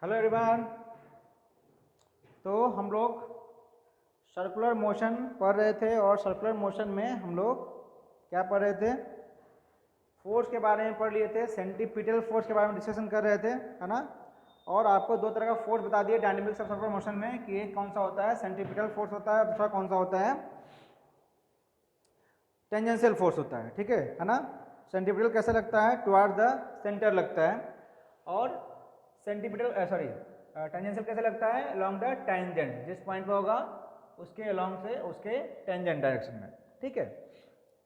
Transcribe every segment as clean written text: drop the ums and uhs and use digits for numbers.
Hello everyone. तो हम लोग सर्कुलर मोशन पढ़ रहे थे और सर्कुलर मोशन में हम लोग क्या पढ़ रहे थे? फोर्स के बारे में पढ़ लिए थे, सेंट्रीपिटल फोर्स के बारे में डिस्कशन कर रहे थे, है ना। और आपको दो तरह का फोर्स बता दिए डायनेमिक्स ऑफ सर्कुलर मोशन में कि एक कौन सा होता है सेंट्रीपिटल फोर्स होता है, दूसरा कौन सा होता है टेंजेंशियल फोर्स होता है। ठीक है ना। सेंट्रीपिटल कैसे लगता है? टुवार्ड द सेंटर लगता है, और टेंजेंशियल कैसे लगता है? अलोंग द टेंजेंट, जिस पॉइंट पे होगा उसके अलोंग से उसके टेंजेंट डायरेक्शन में। ठीक है।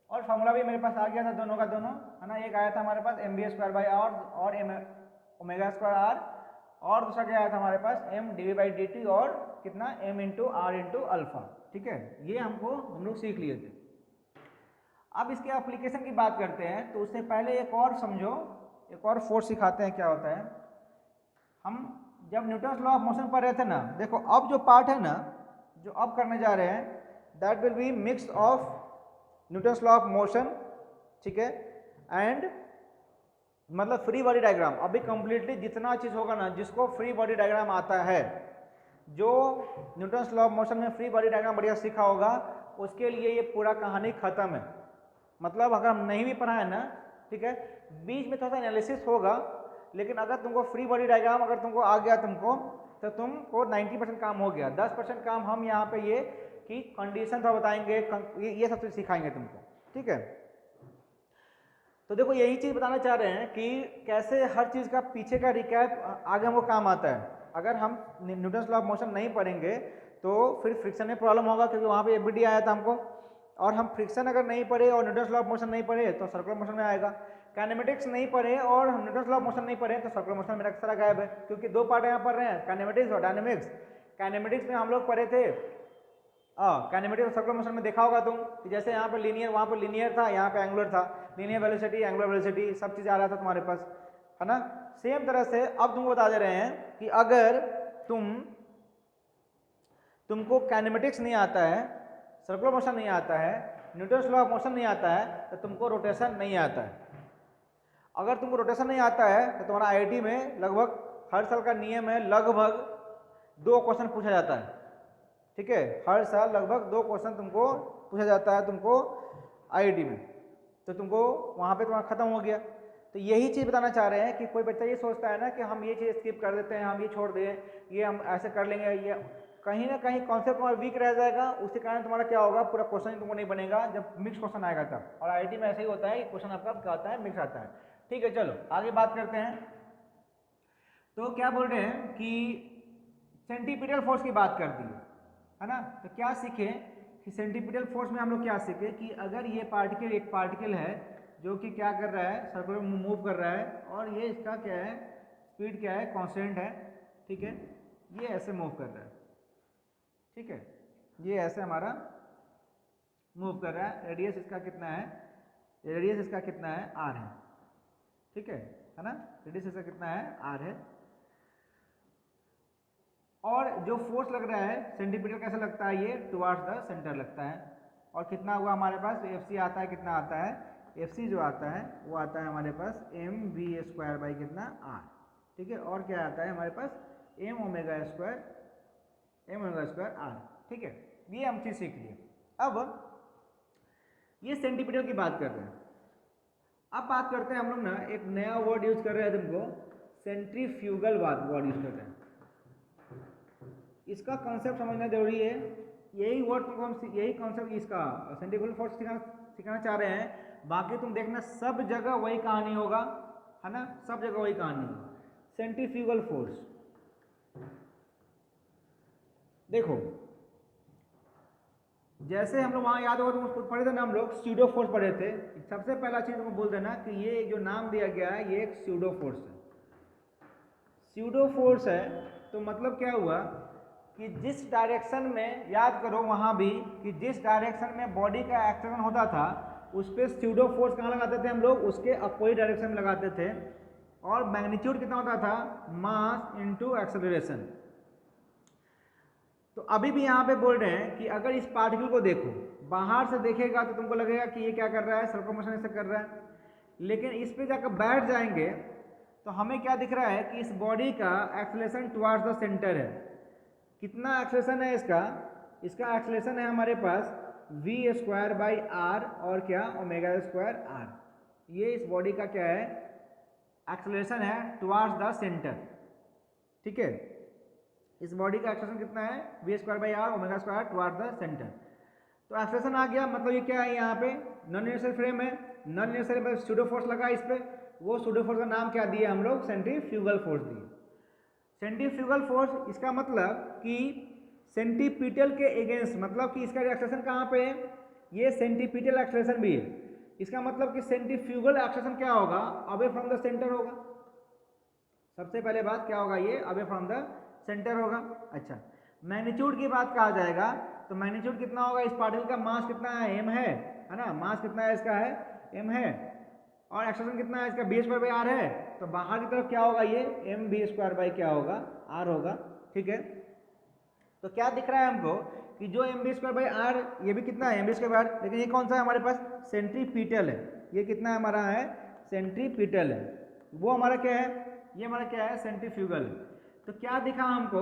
और फॉर्मूला भी मेरे पास आ गया था दोनों का दोनों, है ना। एक आया था हमारे पास mv²/r और m²r, और दूसरा क्या आया था हमारे पास m/dv/dt और कितना m/r/α। ठीक है, ये हम लोग सीख लिए थे। अब इसके एप्लीकेशन की बात करते हैं, तो उससे पहले एक और समझो, एक और फोर्स सिखाते हैं क्या होता है। हम जब न्यूटन्स लॉ ऑफ मोशन पढ़ रहे थे ना, देखो अब जो पार्ट है ना, जो अब करने जा रहे हैं, that will be mix of Newton's law of motion, ठीक है, एंड मतलब फ्री बॉडी डायग्राम। अभी कंप्लीटली जितना चीज होगा ना, जिसको फ्री बॉडी डायग्राम आता है, जो न्यूटन्स लॉ ऑफ मोशन में फ्री बॉडी डायग्राम बढ़िया सीखा होगा, उसके लिए ये पूरा कहानी खत्म है। मतलब अगर हम नहीं भी पढ़ा है ना, ठीक है, बीच में थोड़ा सा एनालिसिस होगा, लेकिन अगर तुमको फ्री बॉडी डायग्राम अगर तुमको आ गया तुमको, तो तुमको 90% काम हो गया। 10% काम हम यहाँ पे ये कि कंडीशन थोड़ा बताएंगे, ये सब चीज सिखाएंगे तुमको। ठीक है। तो देखो यही चीज बताना चाह रहे हैं कि कैसे हर चीज का पीछे का रिकैप आगे हमको काम आता है। अगर हम न्यूटन्स लॉ ऑफ मोशन नहीं पढ़ेंगे तो फिर फ्रिक्शन में प्रॉब्लम होगा, क्योंकि वहां पे एफबीडी आया था हमको, और हम फ्रिक्शन अगर नहीं पढ़े और न्यूटन्स लॉ ऑफ मोशन नहीं पढ़े तो सर्कुलर मोशन में आएगा। काइनेमेटिक्स नहीं पढ़े और न्यूटन्स लॉ ऑफ मोशन नहीं पढ़े तो सर्कुलर मोशन मेरा सारा गायब है, क्योंकि दो पार्ट यहाँ पढ़ रहे हैं, काइनेमेटिक्स और डायनेमिक्स। काइनेमेटिक्स में हम लोग पढ़े थे काइनेमेटिक्स और सर्कुलर मोशन में देखा होगा तुम कि जैसे यहाँ पे लीनियर, वहाँ पे लीनियर था, यहाँ पे एंगुलर था, लीनियर वेलोसिटी एंगुलर वेलोसिटी सब चीज आ रहा था तुम्हारे पास, है ना। सेम तरह से अब तुमको बता दे रहे हैं कि अगर तुमको काइनेमेटिक्स नहीं आता है, सर्कुलर मोशन नहीं आता है, न्यूटन्स लॉ ऑफ मोशन नहीं आता है, तो तुमको रोटेशन नहीं आता है। अगर तुमको रोटेशन नहीं आता है तो तुम्हारा आईआईटी में लगभग हर साल का नियम है, लगभग 2 क्वेश्चन पूछा जाता है। ठीक है, हर साल लगभग 2 क्वेश्चन तुमको पूछा जाता है तुमको आईआईटी में, तो तुमको वहां पे तुम्हारा खत्म हो गया। तो यही चीज बताना चाह रहे हैं कि कोई बच्चा ये सोचता है ना कि हम ये चीज स्किप कर देते हैं, हम ये छोड़ दें, ये हम ऐसे कर लेंगे, ये कहीं ना कहीं कॉन्सेप्ट तुम्हारा वीक रह जाएगा। उसके कारण तुम्हारा क्या होगा, पूरा क्वेश्चन तुमको नहीं बनेगा जब मिक्स क्वेश्चन आएगा तब। और आईआईटी में ऐसा ही होता है कि क्वेश्चन आपका क्या आता है, मिक्स आता है। ठीक है, चलो आगे बात करते हैं। तो क्या बोल रहे हैं कि सेंटीपिटल फोर्स की बात कर दी, है ना। तो क्या सीखे कि सेंटीपिटल फोर्स में हम लोग क्या सीखे कि अगर ये पार्टिकल, एक पार्टिकल है जो कि क्या कर रहा है, सर्कुलर मूव कर रहा है, और ये इसका क्या है, स्पीड क्या है, कांस्टेंट है। ठीक है, ये ऐसे मूव कर रहा है। ठीक है, ये ऐसे हमारा मूव कर रहा है। रेडियस इसका कितना है, रेडियस इसका कितना है, आर है। ठीक है ना, रेडियस इसका कितना है, आर है। और जो फोर्स लग रहा है सेंटीमीटर कैसे लगता है, ये टुवार्ड्स द सेंटर लगता है। और कितना हुआ हमारे पास, एफ सी आता है, कितना आता है, एफ सी जो आता है वो आता है हमारे पास mv² कितना, आर। ठीक है, और क्या आता है हमारे पास, m², आर। ठीक है, ये हम चीज सीख लिए। अब ये सेंटीमीटर की बात कर रहे हैं। अब बात करते हैं हम लोग ना, एक नया वर्ड यूज कर रहे हैं तुमको, सेंट्रीफ्यूगल वर्ड यूज कर रहे हैं। इसका कॉन्सेप्ट समझना जरूरी है। यही वर्ड तुमको हम, यही कॉन्सेप्ट इसका सेंट्रीफ्यूगल फोर्स सिखाना चाह रहे हैं। बाकी तुम देखना सब जगह वही कहानी होगा, है ना, सब जगह वही कहानी होगा। सेंट्रीफ्यूगल फोर्स देखो, जैसे हम लोग वहां याद होगा तुमको पढ़े थे ना, हम लोग स्यूडो फोर्स पढ़े थे। सबसे पहला चीज तुमको बोल देना कि ये जो नाम दिया गया है ये एक स्यूडो फोर्स है। स्यूडो फोर्स है तो मतलब क्या हुआ कि जिस डायरेक्शन में, याद करो वहां भी कि जिस डायरेक्शन में बॉडी का एक्शन होता था उस पर स्यूडो फोर्स कहाँ लगाते थे हम लोग, उसके अपोजिट डायरेक्शन में लगाते थे। और मैग्नीट्यूड कितना होता था, मास इनटू एक्सेलरेशन। तो अभी भी यहाँ पे बोल रहे हैं कि अगर इस पार्टिकल को देखो, बाहर से देखेगा तो तुमको लगेगा कि ये क्या कर रहा है, सर्कुलर मोशन ऐसे कर रहा है। लेकिन इस पे जाकर बैठ जाएंगे तो हमें क्या दिख रहा है कि इस बॉडी का एक्सेलरेशन टुवर्ड्स द सेंटर है। कितना एक्सेलरेशन है इसका? इसका एक्सेलरेशन है हमारे पास v²/r और क्या ω²r। ये इस बॉडी का क्या है? एक्सेलरेशन है टुवर्ड्स द सेंटर। ठीक है, इस बॉडी का एक्सेलरेशन कितना है? v²/r ω² towards the centre. तो एक्सेलरेशन आ गया, मतलब ये क्या है? यहाँ पे नॉन यूनिवर्सल फ्रेम है, नॉन यूनिवर्सल में सूडो फोर्स लगा इस पे, वो सूडो फोर्स का नाम क्या दिया हम लोग? सेंट्रीफ्यूगल फोर्स दिए। सेंट्रीफ्यूगल फोर्स इसका मतलब कि सेंटीपिटल के अगेंस्ट, मतलब कि इसका एक्सेलरेशन कहाँ पे है? ये सेंटीपिटल एक्सेलरेशन भी है। इसका मतलब कि सेंट्रीफ्यूगल एक्सेलरेशन क्या होगा? अवे फ्रॉम द सेंटर होगा। सबसे पहले बात क्या होगा? ये अवे फ्रॉम द सेंटर होगा। अच्छा, मैग्नीट्यूड की बात कहा जाएगा तो मैग्नीट्यूड कितना होगा? इस पार्टिकल का मास कितना है? m है ना? मास कितना है इसका? है m है। और एक्सेलरेशन कितना है इसका? v²/r है। तो बाहर की तरफ क्या होगा? ये mv² क्या होगा? r होगा। ठीक है, तो क्या दिख रहा है हमको कि जो mv²/r, ये भी कितना है? mv², लेकिन ये कौन सा है हमारे पास? सेंट्रीपिटल है। ये कितना हमारा है? सेंट्रीपिटल है। वो हमारा क्या है? ये हमारा क्या है? सेंट्रीफ्यूगल है। तो क्या दिखा हमको?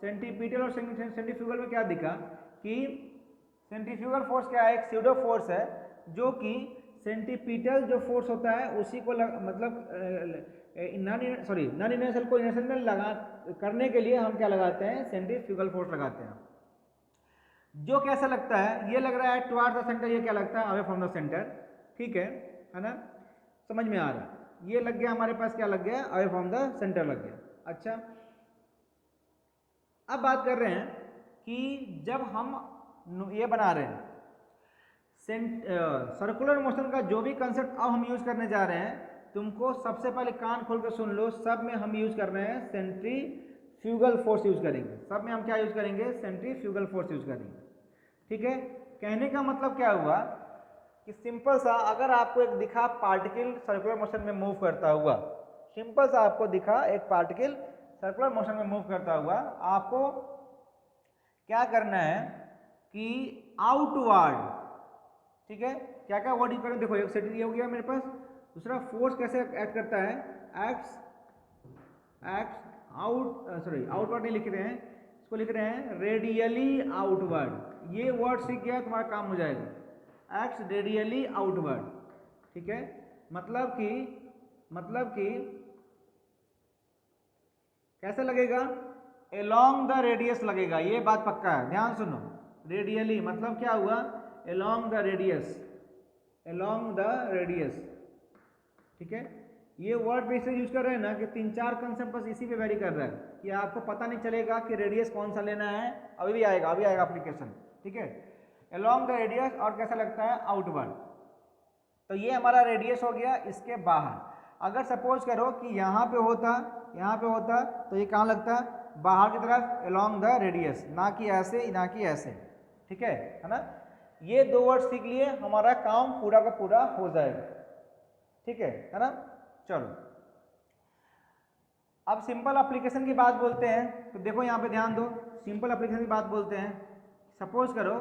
सेंट्रीपिटल और सेंट्रीफ्यूगल में क्या दिखा कि सेंट्रीफ्यूगल फोर्स क्या है? एक स्यूडो फोर्स है जो कि सेंट्रीपिटल जो फोर्स होता है उसी को मतलब नॉन यूनिवर्सल को यूनिवर्सल में लगा करने के लिए हम क्या लगाते हैं? सेंट्रीफ्यूगल फोर्स लगाते हैं। जो कैसा लगता है? ये लग रहा है टुवर्ड्स द सेंटर, ये क्या लगता है? Away from the centre. ठीक है ना? समझ में आ रहा है? ये लग गया हमारे पास, क्या लग गया? अवे फ्रॉम द सेंटर लग गया। अच्छा, अब बात कर रहे हैं कि जब हम ये बना रहे हैं सर्कुलर मोशन का जो भी कंसेप्ट अब हम यूज करने जा रहे हैं, तुमको सबसे पहले कान खोल कर सुन लो। सब में हम यूज कर रहे हैं सेंट्रीफ्यूगल फोर्स यूज करेंगे। सब में हम क्या यूज करेंगे? सेंट्रीफ्यूगल फोर्स यूज करेंगे। ठीक है, कहने का मतलब क्या हुआ कि सिंपल सा, अगर आपको एक दिखा पार्टिकल सर्कुलर मोशन में मूव करता हुआ, सिंपल सा आपको दिखा एक पार्टिकल सर्कुलर मोशन में मूव करता हुआ, आपको क्या करना है कि आउटवर्ड, ठीक है, क्या क्या वर्ड यूज करें? देखो, एक सेट ये हो गया मेरे पास। दूसरा, फोर्स कैसे एक्ट करता है? एक्ट्स आउटवर्ड नहीं लिख रहे हैं, इसको लिख रहे हैं रेडियली आउटवर्ड। ये वर्ड सीख गया तुम्हारा काम हो जाएगा। Acts radially outward. ठीक है, मतलब कि कैसे लगेगा? एलोंग द रेडियस लगेगा। ये बात पक्का है, ध्यान सुनो। रेडियली मतलब क्या हुआ? Along the radius. ठीक है, ये वर्ड पे इसे यूज कर रहे हैं ना कि 3-4 कंसेप्ट बस इसी पे वेरी कर रहा है कि आपको पता नहीं चलेगा कि रेडियस कौन सा लेना है। अभी आएगा एप्लीकेशन। ठीक है, एलोंग द रेडियस और कैसा लगता है? आउटवर्ड। तो ये हमारा रेडियस हो गया। इसके बाहर अगर सपोज करो कि यहाँ पे होता तो ये कहाँ लगता? बाहर की तरफ, एलोंग द रेडियस, ना कि ऐसे, ना कि ऐसे। ठीक है ना? ये 2 वर्ड सीख लिए, हमारा काम पूरा का पूरा हो जाएगा। ठीक है ना? चलो, अब सिंपल एप्लीकेशन की बात बोलते हैं। तो देखो यहाँ पे ध्यान दो, सिंपल एप्लीकेशन की बात बोलते हैं। सपोज करो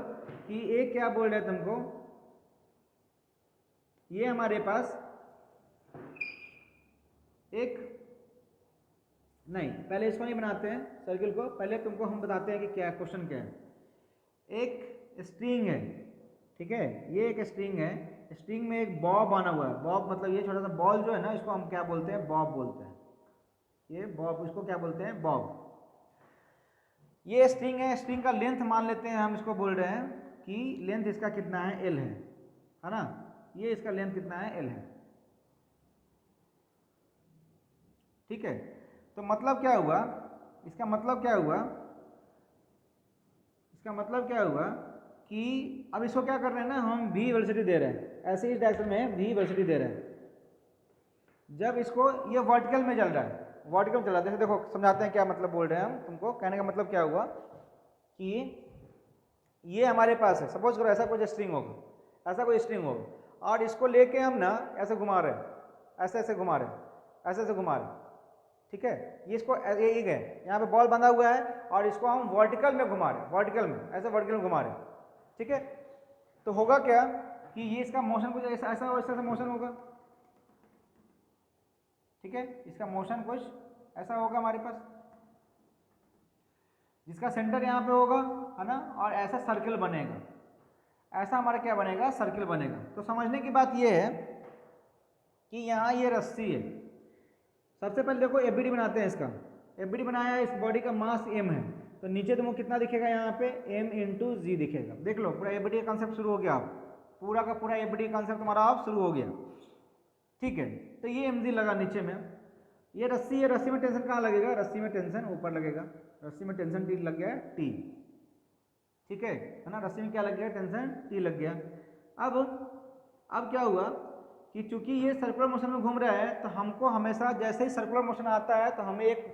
कि एक क्या बोल रहे हैं तुमको, ये हमारे पास एक, नहीं पहले इसको नहीं बनाते हैं सर्किल को, पहले तुमको हम बताते हैं कि क्या क्वेश्चन क्या है। एक स्ट्रिंग है, ठीक है, ये एक स्ट्रिंग है। स्ट्रिंग में एक बॉब बना हुआ है। बॉब मतलब ये छोटा सा बॉल जो है ना, इसको हम क्या बोलते हैं? बॉब बोलते हैं। ये बॉब, इसको क्या बोलते हैं? बॉब। ये स्ट्रिंग है, स्ट्रिंग का लेंथ मान लेते हैं हम, इसको बोल रहे हैं कि लेंथ इसका कितना है? एल है ना? ये इसका लेंथ कितना है? एल है। ठीक है, तो मतलब क्या हुआ? इसका मतलब क्या हुआ कि अब इसको क्या कर रहे हैं ना, हम v वेलोसिटी दे रहे हैं, ऐसे ही डायरेक्शन में v वेलोसिटी दे रहे हैं। जब इसको ये वर्टिकल में चल रहा है, जैसे देखो समझाते हैं क्या मतलब बोल रहे हैं हम तुमको। कहने का मतलब क्या हुआ कि ये हमारे पास है, सपोज करो ऐसा कोई स्ट्रिंग होगा, और इसको लेके हम ना ऐसे घुमा रहे हैं, ऐसे घुमा रहे हैं। ठीक है, ये इसको एक है, यहाँ पे बॉल बंधा हुआ है और इसको हम वर्टिकल में घुमा रहे हैं, वर्टिकल में घुमा रहे हैं। ठीक है, तो होगा क्या कि ये इसका मोशन कुछ ऐसा मोशन होगा। ठीक है। इसका मोशन कुछ ऐसा होगा हमारे पास, जिसका सेंटर यहाँ पे होगा, है ना, और ऐसा सर्किल बनेगा, ऐसा हमारा क्या बनेगा, सर्किल बनेगा। तो समझने की बात ये है कि यहाँ ये रस्सी है। सबसे पहले देखो एबीडी बनाते हैं इसका। एबीडी बनाया, इस बॉडी का मास m है, तो नीचे तुमको कितना दिखेगा यहाँ पे, m इंटू जी दिखेगा। देख लो पूरा एबीडी का कॉन्सेप्ट शुरू हो गया, आप पूरा का पूरा एबीडी का कॉन्सेप्ट तुम्हारा आप शुरू हो गया, ठीक है। तो ये mg लगा नीचे में, ये रस्सी है, रस्सी में टेंशन कहाँ लगेगा, रस्सी में टेंशन ऊपर लगेगा, रस्सी में टेंशन टी लग गया टी, ठीक है ना, रस्सी में क्या लग गया, टेंशन टी लग गया। अब क्या हुआ कि चूंकि ये सर्कुलर मोशन में घूम रहा है, तो हमको हमेशा जैसे ही सर्कुलर मोशन आता है तो हमें एक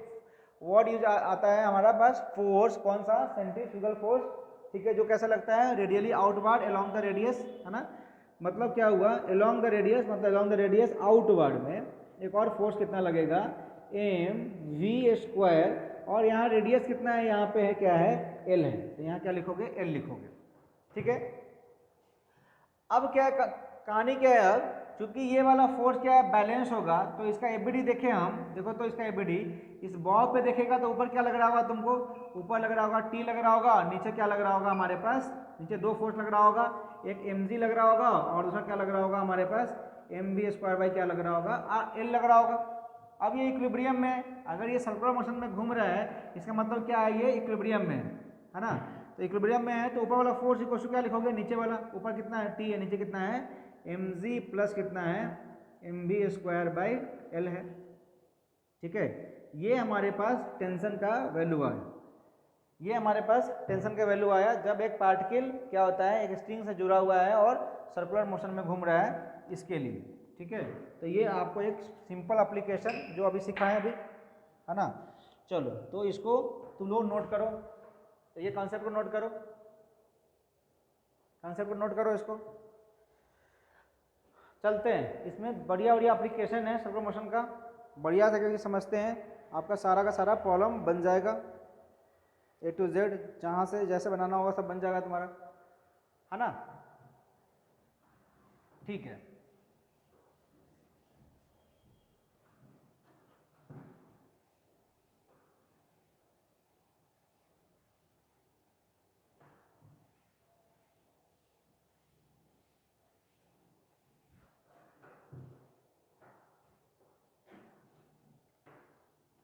वर्ड यूज आता है हमारा पास, फोर्स। कौन सा, सेंट्रीफ्यूगल फोर्स, ठीक है, जो कैसा लगता है, radially outward along the radius, है ना। मतलब क्या हुआ, अलोंग द रेडियस, मतलब अलोंग द रेडियस आउटवर्ड में एक और फोर्स कितना लगेगा, एम वी स्क्वायर, और यहाँ रेडियस कितना है, यहाँ पे है क्या है, एल है, तो यहाँ क्या लिखोगे, एल लिखोगे, ठीक है। अब क्या कहानी क्या है, अब चूंकि ये वाला फोर्स क्या है, बैलेंस होगा, तो इसका एबीडी देखें हम, देखो तो इसका एबीडी इस बॉब पे देखेगा तो ऊपर क्या लग रहा होगा तुमको, ऊपर लग रहा होगा टी लग रहा होगा, नीचे क्या लग रहा होगा हमारे पास, नीचे दो फोर्स लग रहा होगा, एक mg लग रहा होगा और दूसरा क्या लग रहा होगा हमारे पास, mv स्क्वायर बाई क्या लग रहा होगा, एल लग रहा होगा। अब ये इक्विलिब्रियम में, अगर ये सर्कुलर मोशन में घूम रहा है, इसका मतलब क्या है, ये इक्विलिब्रियम में है ना। तो इक्विलिब्रियम में है तो ऊपर वाला फोर्स इक्वल टू क्या लिखोगे, नीचे वाला, ऊपर कितना है टी है, नीचे कितना है mg प्लस कितना है mv स्क्वायर बाई एल है, ठीक है। ये हमारे पास टेंशन का वैल्यू आया, ये हमारे पास टेंशन का वैल्यू आया जब एक पार्टिकल क्या होता है, एक स्ट्रिंग से जुड़ा हुआ है और सर्कुलर मोशन में घूम रहा है, इसके लिए, ठीक है। तो ये आपको एक सिंपल एप्लीकेशन जो अभी सिखाए अभी, है ना। चलो तो इसको तुम लोग नोट करो, तो ये कॉन्सेप्ट को नोट करो, कॉन्सेप्ट को नोट करो इसको। चलते हैं, इसमें बढ़िया बढ़िया एप्लीकेशन है सर्कुलर मोशन का, बढ़िया से समझते हैं, आपका सारा का सारा प्रॉब्लम बन जाएगा, A to Z, जहाँ से जैसे बनाना होगा सब बन जाएगा तुम्हारा, है ना, ठीक है।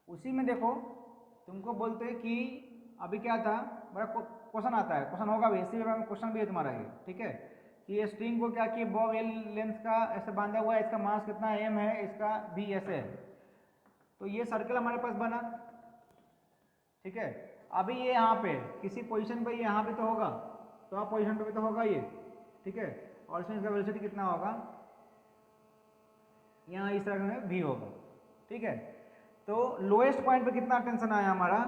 उसी में देखो तुमको बोलते हैं कि अभी क्या था, बड़ा क्वेश्चन आता है, क्वेश्चन होगा भी, इसी में क्वेश्चन भी है तुम्हारा ये, ठीक है, कि ये स्ट्रिंग को क्या कि बॉब एल लेंथ का ऐसे बांधा हुआ है, इसका मास कितना एम है, इसका भी ऐसे है, तो ये सर्कल हमारे पास बना, ठीक है। अभी ये यहाँ पे किसी पोजीशन पे यहाँ पे तो होगा, तो आप पोजीशन पे भी तो होगा ये, ठीक है, और इसमें इसका वेलोसिटी कितना होगा, यहाँ इस तरह में भी होगा, ठीक है। तो लोएस्ट पॉइंट पे कितना टेंशन आया हमारा,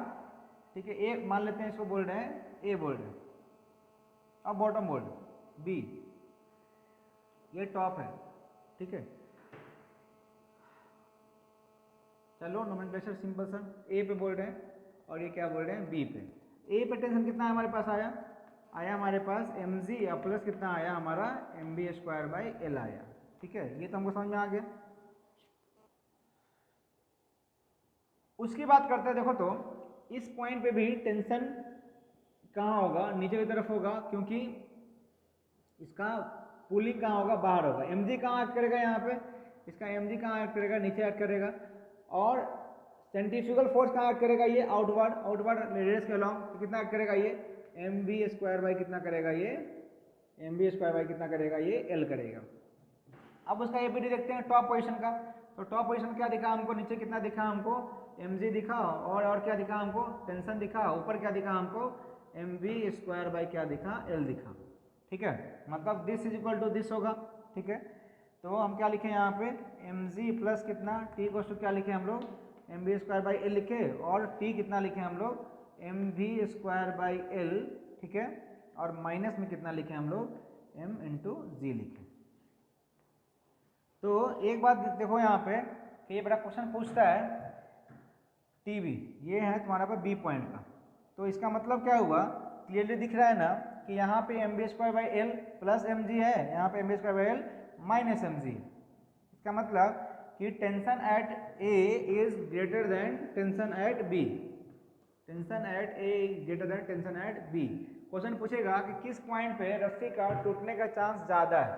ठीक है, ए मान लेते हैं, इसको बोल रहे हैं ए बोल रहे हैं, अब बॉटम बोल रहे हैं बी, ये टॉप है, ठीक है। चलो नोमेनक्लेचर सिंपल सा, ए पे बोल रहे हैं और ये क्या बोल रहे हैं बी पे। ए पे टेंशन कितना है हमारे पास आया हमारे पास mg या प्लस कितना आया हमारा mv स्क्वायर बाई एल आया, ठीक है, ये तो हमको समझ में आ गया। उसकी बात करते हैं, देखो तो इस पॉइंट पे भी टेंशन कहाँ होगा, नीचे की तरफ होगा, क्योंकि इसका पुलिंग कहाँ होगा, बाहर होगा। mg कहाँ एक्ट करेगा, यहाँ पे इसका mg कहाँ एक्ट करेगा, नीचे एक्ट करेगा, और सेंट्रीफ्यूगल फोर्स कहाँ एक्ट करेगा, ये आउटवर्ड रेडियस के अलॉन्ग, तो कितना एक्ट करेगा ये mv स्क्वायर बाई कितना करेगा ये mv स्क्वायर बाई कितना करेगा ये l करेगा। अब उसका एपीडी देखते हैं टॉप पोजीशन का, तो टॉप पोजीशन क्या दिखा हमको, नीचे कितना दिखा हमको mg दिखा, और क्या दिखा हमको, टेंशन दिखा, ऊपर क्या दिखा हमको mv स्क्वायर बाई क्या दिखा, l दिखा, ठीक है, मतलब this is equal to this होगा, ठीक है। तो हम क्या लिखे यहाँ पे mg प्लस कितना t को क्या लिखे हम लोग mv स्क्वायर बाई l लिखे, और t कितना लिखे हम लोग mv स्क्वायर बाई l, ठीक है, और माइनस में कितना लिखे हम लोग m इंटू जी लिखे। तो एक बात देखो यहाँ पे कि ये बड़ा क्वेश्चन पूछता है टीवी, ये है तुम्हारा पे बी पॉइंट का, तो इसका मतलब क्या हुआ, क्लियरली दिख रहा है ना कि यहाँ पे M B square by L plus M G है, यहाँ पे M B square by L minus M G. इसका मतलब कि tension at A is greater than tension at B, tension at A is greater than tension at B. Question पूछेगा कि किस point पे रस्सी का टूटने का चांस ज़्यादा है,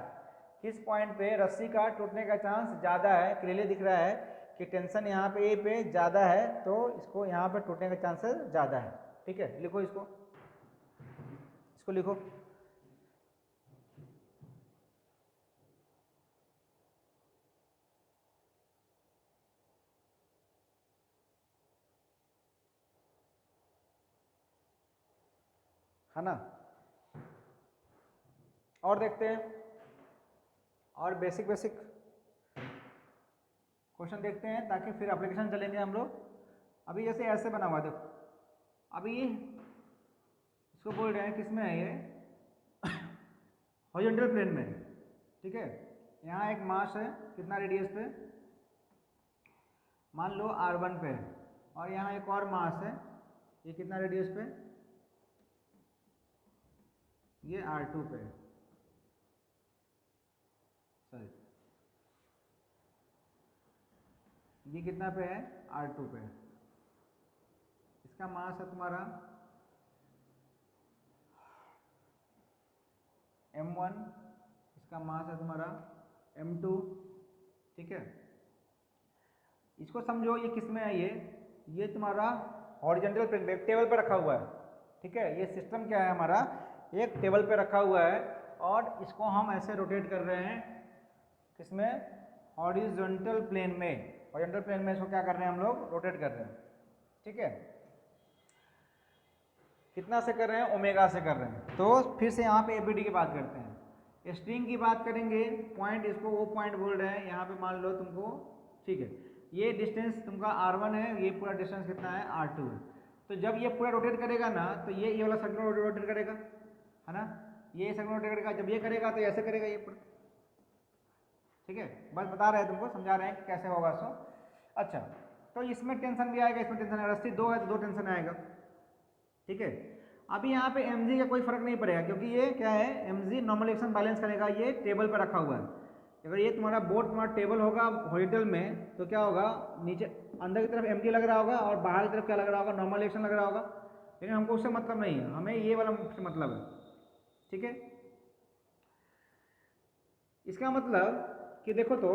किस पॉइंट पे रस्सी का टूटने का चांस ज़्यादा है। क्लियरली दिख रहा है कि टेंशन यहाँ पे ए पे ज़्यादा है, तो इसको यहाँ पे टूटने का चांसेस ज़्यादा है। ठीक है, लिखो इसको, इसको लिखो। है ना, और देखते हैं, और बेसिक क्वेश्चन देखते हैं ताकि फिर एप्लीकेशन चलेंगे हम लोग। अभी जैसे ऐसे बना हुआ, देखो अभी इसको बोल रहे हैं किसमें है ये, हॉरिजॉन्टल प्लेन में। ठीक है, यहाँ एक मास है, कितना रेडियस पे, मान लो r1 पे, और यहाँ एक और मास है, ये कितना रेडियस पे, ये r2 पे, सॉरी ये कितना पे है, r2 पे। इसका मास है तुम्हारा m1, इसका मास है तुम्हारा m2। ठीक है, इसको समझो ये किस में है, ये तुम्हारा हॉरिजॉन्टल प्लेन पे, एक टेबल पे रखा हुआ है। ठीक है, ये सिस्टम क्या है हमारा, एक टेबल पे रखा हुआ है, और इसको हम ऐसे रोटेट कर रहे हैं, किसमें, हॉरिजॉन्टल प्लेन में। हॉरिजॉन्टल प्लेन में इसको क्या कर रहे हैं हम लोग, रोटेट कर रहे हैं। ठीक है, कितना से कर रहे हैं, ओमेगा से कर रहे हैं। तो फिर से यहाँ पे एबीडी की बात करते हैं, स्ट्रिंग की बात करेंगे, पॉइंट इसको वो पॉइंट बोल रहे हैं, यहाँ पे मान लो तुमको, ठीक है, ये डिस्टेंस तुमका r1 है, ये पूरा डिस्टेंस कितना है, r2 है। तो जब ये पूरा रोटेट करेगा ना, तो ये वाला सर्कल रोटेट करेगा, है ना, ये सर्कल रोटेट करेगा। जब ये करेगा तो ऐसे करेगा ये पूरा। ठीक है, बस बता रहे हैं तुमको, समझा रहे हैं कि कैसे होगा सो। अच्छा, तो इसमें टेंशन भी आएगा, इसमें टेंशन आएगा, रस्सी 2 है तो 2 टेंशन आएगा। ठीक है, अभी यहाँ पे mg का कोई फर्क नहीं पड़ेगा, क्योंकि ये क्या है, mg नॉर्मल एक्शन बैलेंस करेगा, ये टेबल पर रखा हुआ है। अगर ये तुम्हारा बोर्ड तुम्हारा टेबल होगा हॉरिजॉन्टल में, तो क्या होगा, नीचे अंदर की तरफ mg लग रहा होगा, और बाहर की तरफ क्या लग रहा होगा, नॉर्मल एक्शन लग रहा होगा। लेकिन हमको उससे मतलब नहीं है, हमें ये वाला से मतलब है। ठीक है, इसका मतलब कि देखो तो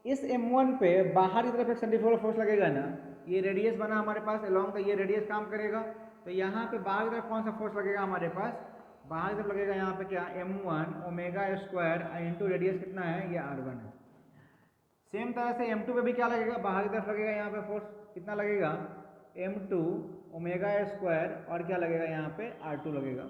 इस m1 पे बाहर की तरफ एक सेंट्रीफ्यूगल फोर्स लगेगा ना, ये रेडियस बना हमारे पास अलोंग का, ये रेडियस काम करेगा, तो यहाँ पे बाहर की तरफ कौन सा फोर्स लगेगा हमारे पास, बाहर की तरफ लगेगा यहाँ पे क्या, m1 omega square into radius कितना है, ये r1 है। सेम तरह से m2 पे भी क्या लगेगा, बाहर की तरफ लगेगा यहाँ पे फोर्स, कितना लगेगा, m2 ओमेगा स्क्वायर, और क्या लगेगा यहाँ पे r2 लगेगा।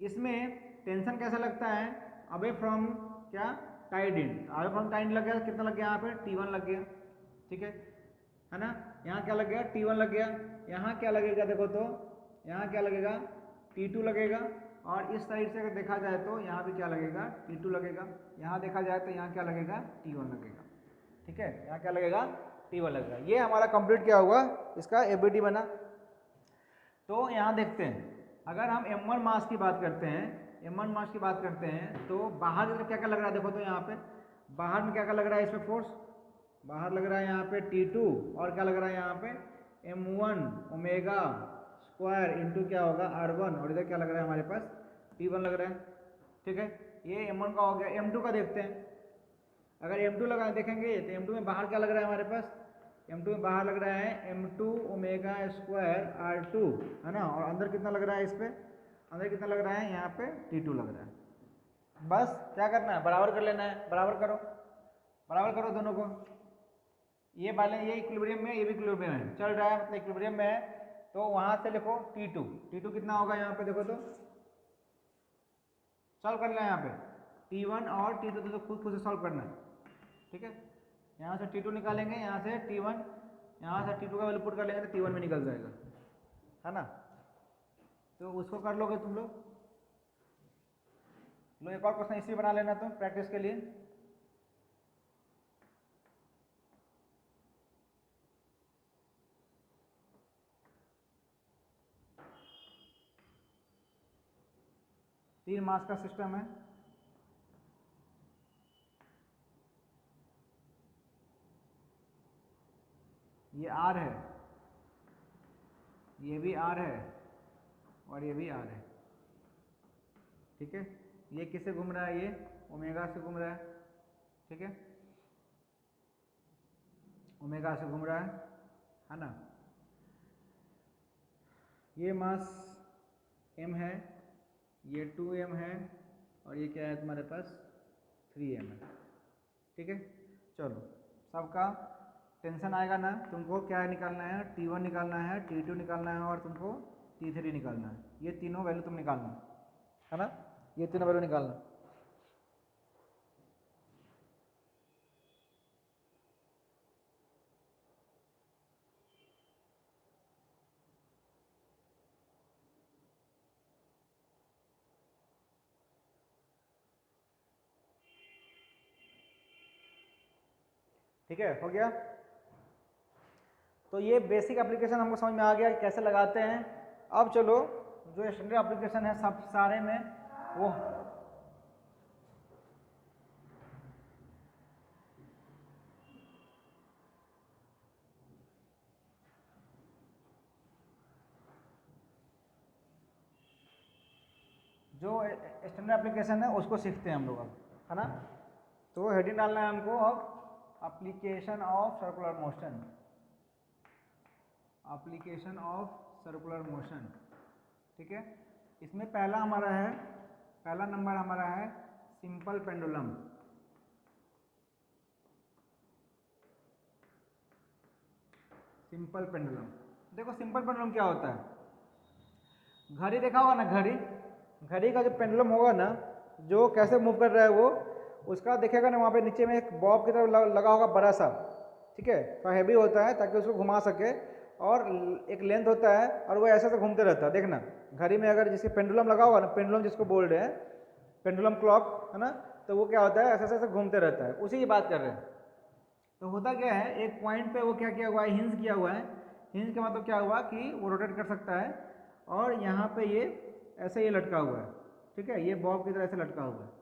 इसमें टेंशन कैसा लगता है, अवे फ्रॉम क्या, tied in, away from tied लग गया, कितना लग गया यहाँ पे, T1 लग गया। ठीक है ना, यहाँ क्या लग गया, T1 लग गया। यहाँ क्या लगेगा, देखो तो यहाँ क्या लगेगा, T2 लगेगा, और इस साइड से अगर देखा जाए तो यहाँ भी क्या लगेगा, T2 लगेगा। यहाँ देखा जाए तो यहाँ क्या लगेगा, T1 लगेगा। ठीक है, यहाँ क्या लगेगा, T1 लगेगा। ये हमारा कंप्लीट क्या हुआ, इसका एबीडी बना। तो यहाँ देखते हैं, अगर हम m1 मास की बात करते हैं, m1 मास की बात करते हैं, तो बाहर की तरफ क्या क्या लग रहा है, देखो तो यहाँ पे बाहर में क्या क्या लग रहा है, इसमें फोर्स बाहर लग रहा है यहाँ पे T2, और क्या लग रहा है यहाँ पे m1 ओमेगा स्क्वायर इंटू क्या होगा r1, और इधर क्या लग रहा है हमारे पास T1 लग रहा है। ठीक है, ये m1 का हो गया। m2 का देखते हैं, अगर m2 लगा देखेंगे तो m2 में बाहर क्या लग रहा है हमारे पास, m2 में बाहर लग रहा है m2 ओमेगा स्क्वायर r2, है ना, और अंदर कितना लग रहा है, इस पे अंदर कितना लग रहा है, यहाँ पे T2 लग रहा है। बस क्या करना है, बराबर कर लेना है, बराबर करो दोनों को। ये बैलेंस, ये इक्विलिब्रियम में, ये भी इक्विलिब्रियम में चल रहा है, मतलब इक्विलिब्रियम में है। तो वहां से लिखो T2 कितना होगा, यहाँ पे देखो तो सॉल्व करना है, यहाँ पे T1 और T2 तो खुद से सॉल्व करना है। ठीक है, यहाँ से T2 निकालेंगे, यहाँ से T1, यहाँ से T2 का वैल्यू पुट कर लेंगे तो T1 में निकल जाएगा, है ना। तो उसको कर लोगे तुम लोग। लो एक और क्वेश्चन इसी बना लेना तुम प्रैक्टिस के लिए। तीन मास का सिस्टम है, ये आर है, ये भी आर है और ये भी आर है, ठीक है। ये किससे घूम रहा है? ये ओमेगा से घूम रहा है, ठीक है, ओमेगा से घूम रहा है ना। ये मास m है, ये 2m है और ये क्या है तुम्हारे पास 3m है, ठीक है। चलो सबका टेंशन आएगा ना, तुमको क्या निकालना है? T1 निकालना है, T2 निकालना है और तुमको T3 निकालना है। ये तीनों वैल्यू तुम निकालना है ना, ये तीनों वैल्यू निकालना। ठीक है, हो गया। तो ये बेसिक एप्लीकेशन हमको समझ में आ गया कि कैसे लगाते हैं। अब चलो जो स्टैंडर्ड एप्लीकेशन है सब सारे में वो जो स्टैंडर्ड एप्लीकेशन है उसको सीखते हैं हम लोग अब, है ना। तो हेडिंग डालना है हमको अब application of circular motion, application of circular motion, ठीक है। इसमें पहला हमारा है, पहला नंबर हमारा है सिंपल पेंडुलम। सिंपल पेंडुलम, देखो सिंपल पेंडुलम क्या होता है? घड़ी देखा होगा ना, घड़ी, घड़ी का जो पेंडुलम होगा ना, जो कैसे मूव कर रहा है वो, उसका देखेगा ना वहाँ पे नीचे में एक बॉब की तरह लगा होगा बड़ा सा, ठीक है। तो हैवी होता है ताकि उसको घुमा सके और एक लेंथ होता है और वो ऐसे से घूमते रहता है। देखना घड़ी में अगर जिसके पेंडुलम लगा होगा ना, पेंडुलम जिसको बोल रहे हैं, पेंडुलम क्लॉक, है ना, तो वो क्या होता है ऐसे ऐसे घूमते रहता है, उसी की बात कर रहे हैं। तो होता क्या है, एक पॉइंट पे वो क्या किया हुआ है, हिंज किया हुआ है। हिंज का मतलब क्या हुआ कि वो रोटेट कर सकता है और यहाँ पे ये ऐसे ये लटका हुआ है, ठीक है, ये बॉब की तरह से लटका हुआ है।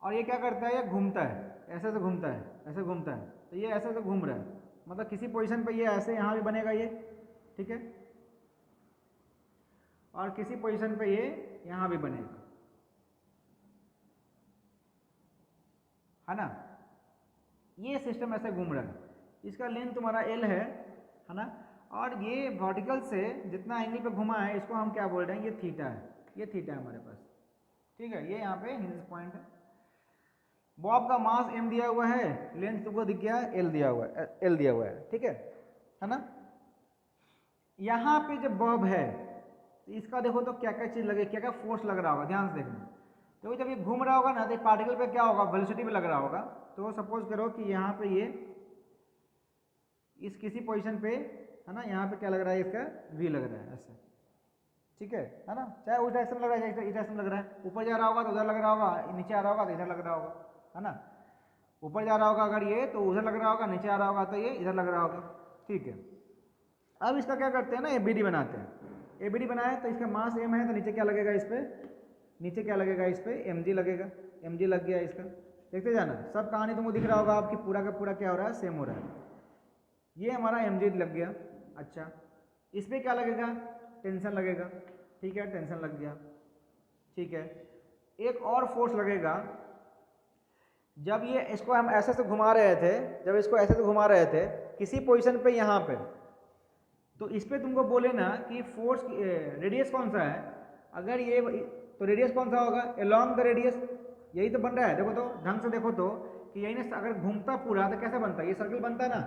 और ये क्या करता है, ये घूमता है, ऐसे से घूमता है, ऐसे घूमता है। तो ये ऐसे से घूम रहा है, मतलब किसी पोजीशन पे ये ऐसे यहाँ भी बनेगा ये, ठीक है, और किसी पोजीशन पे ये यहाँ भी बनेगा, है ना। ये सिस्टम ऐसे घूम रहा है, इसका लेंथ तुम्हारा L है ना। और ये वर्टिकल से जितना एंगल पे घुमा है इसको हम क्या बोल रहे हैं, ये थीटा है, ये थीटा है हमारे पास, ठीक है। ये यहाँ पे हिंज पॉइंट है। बॉब का मास m दिया हुआ है, लेंथ तुमको दिख गया L दिया हुआ है, L दिया हुआ है, ठीक है ना। यहाँ पे जब बॉब है तो इसका देखो तो क्या क्या चीज़ लगे, क्या क्या फोर्स लग रहा होगा, ध्यान से देखना। तो जब ये घूम रहा होगा ना तो पार्टिकल पे क्या होगा, वेलोसिटी पे लग रहा होगा। तो सपोज करो कि यहाँ पे ये इस किसी पोजीशन पे, है ना, यहाँ पे क्या लग रहा है, इसका v लग रहा है ऐसे, ठीक है ना। चाहे उस डायरेक्शन में लग रहा है, इस डायरेक्शन में लग रहा है, ऊपर जा रहा होगा तो उधर लग रहा होगा, नीचे आ रहा होगा तो इधर लग रहा होगा, है ना। ऊपर जा रहा होगा अगर ये तो उधर लग रहा होगा, नीचे आ रहा होगा तो ये इधर लग रहा होगा, ठीक है। अब इसका क्या करते हैं ना, एबीडी बनाते हैं। एबीडी बनाए तो इसका मास m है तो नीचे क्या लगेगा, इस पे नीचे क्या लगेगा, इस पे mg लगेगा, mg लग गया इसका। देखते जाना, सब कहानी तुमको दिख रहा होगा आपकी, पूरा का पूरा क्या हो रहा है, सेम हो रहा है। ये हमारा mg लग गया। अच्छा, इस पर क्या लगेगा, टेंशन लगेगा, ठीक है, टेंशन लग गया, ठीक है। एक और फोर्स लगेगा, जब ये इसको हम ऐसे से घुमा रहे थे, जब इसको ऐसे से घुमा रहे थे किसी पोजीशन पे यहाँ पे, तो इस पे तुमको बोले ना कि फोर्स रेडियस कौन सा है, अगर ये तो रेडियस कौन सा होगा, अलोंग द रेडियस, यही तो बन रहा है। देखो तो ढंग से देखो तो कि यही ना, अगर घूमता पूरा तो कैसे बनता है, ये सर्कल बनता है ना,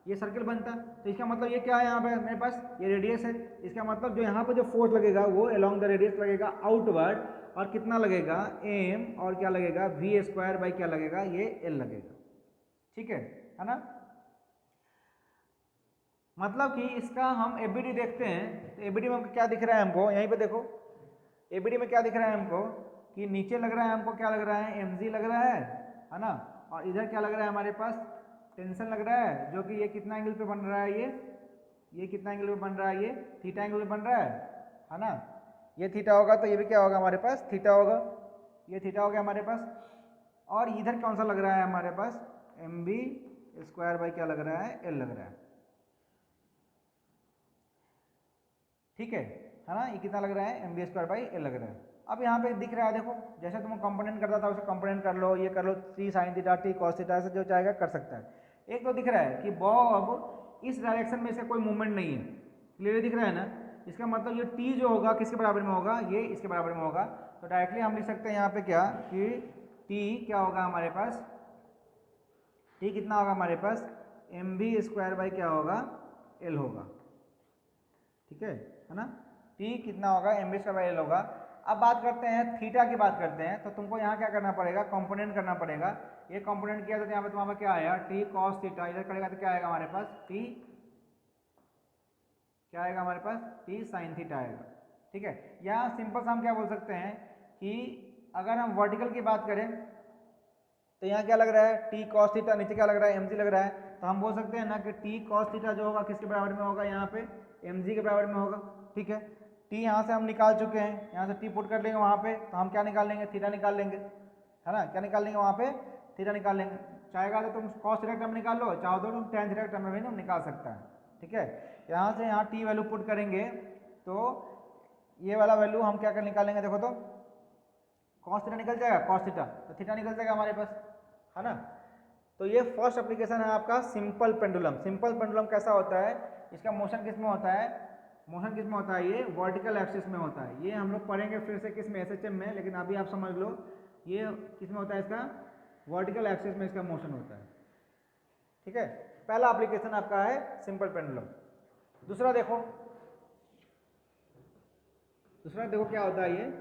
ये सर्कल बनता। तो इसका मतलब ये क्या है, यहाँ पे मेरे पास ये रेडियस है, इसका मतलब जो यहाँ पे जो फोर्स लगेगा वो अलोंग द रेडियस लगेगा आउटवर्ड, और कितना लगेगा m, और क्या लगेगा v² बाई क्या लगेगा, ये l लगेगा, ठीक है ना। मतलब कि इसका हम एबीडी देखते हैं तो एबीडी में क्या दिख रहा है हमको, यहीं पे देखो एबीडी में क्या दिख रहा है हमको कि नीचे लग रहा है, हमको क्या लग रहा है, mg लग रहा है ना। और इधर क्या लग रहा है हमारे पास, टेंशन लग रहा है, जो कि ये कितना एंगल पे बन रहा है, ये कितना एंगल पे बन रहा है, ये थीटा एंगल पे बन रहा है ना। ये थीटा होगा तो ये भी क्या होगा हमारे पास, थीटा होगा, ये थीटा हो गया हमारे पास। और इधर कौन सा लग रहा है हमारे पास, mb स्क्वायर बाई क्या लग रहा है, एल लग रहा है। ठीक है ना, ये कितना लग रहा है, M B square by L लग रहा है। अब यहाँ पे दिख रहा है, देखो जैसे तुम कंपोनेंट करता था वैसे कंपोनेंट कर लो, ये कर लो, T sin theta T cos theta से जो चाहेगा कर सकता है। एक तो दिख रहा है कि अब इस डायरेक्शन में इसका कोई मूवमेंट नहीं है, क्लियरली दिख रहा है ना। इसका मतलब ये टी जो होगा किसके बराबर में होगा, ये इसके बराबर में होगा। तो डायरेक्टली हम लिख सकते हैं यहाँ पे क्या कि टी क्या होगा हमारे पास, टी कितना होगा हमारे पास, एम बी स्क्वायर बाई क्या होगा, एल होगा। ठीक है ना, टी कितना होगा, M B square by L होगा। अब बात करते हैं थीटा की बात करते हैं, तो तुमको यहाँ क्या करना पड़ेगा, कंपोनेंट करना पड़ेगा। ये कंपोनेंट किया तो यहाँ पे तुम्हारा क्या आया, टी कॉस थीटा, इधर करेगा तो क्या आएगा हमारे पास, टी क्या आएगा हमारे पास, टी साइन थीटा आएगा। ठीक है, यहाँ सिंपल सा हम क्या बोल सकते हैं कि अगर हम वर्टिकल की बात करें तो यहाँ क्या लग रहा है, टी कॉस थीटा, नीचे क्या लग रहा है, एम जी लग रहा है। तो हम बोल सकते हैं ना कि टी कॉस थीटा जो होगा किसके बराबर में होगा, यहाँ पे एम जी के बराबर में होगा। ठीक है, टी यहाँ से हम निकाल चुके हैं, यहाँ से टी पुट कर लेंगे वहाँ पे, तो हम क्या निकाल लेंगे, थीटा निकाल लेंगे, है ना, क्या निकाल लेंगे वहाँ पे, थीटा निकाल लेंगे। चाहेगा तो तुम कॉस थीटा टर्म निकाल लो, चाहो तो तुम टेन थीटा टर्म में भी तुम निकाल सकता है। ठीक है, यहाँ से यहाँ टी वैल्यू पुट करेंगे तो ये वाला वैल्यू हम क्या कर निकालेंगे, देखो तो कॉस थीटा निकल जाएगा, कॉस थीटा तो थीटा निकल जाएगा हमारे पास, है ना। तो ये फर्स्ट एप्लीकेशन है आपका सिंपल पेंडुलम। सिंपल पेंडुलम कैसा होता है, इसका मोशन किस में होता है, मोशन किस में होता है, ये वर्टिकल एक्सिस में होता है। ये हम लोग पढ़ेंगे फिर से किस में, एसएचएम में, लेकिन अभी आप समझ लो ये किस में होता है, इसका वर्टिकल एक्सिस में इसका मोशन होता है। ठीक है, पहला एप्लीकेशन आपका है सिंपल पेंडुलम। दूसरा देखो, दूसरा देखो क्या होता है,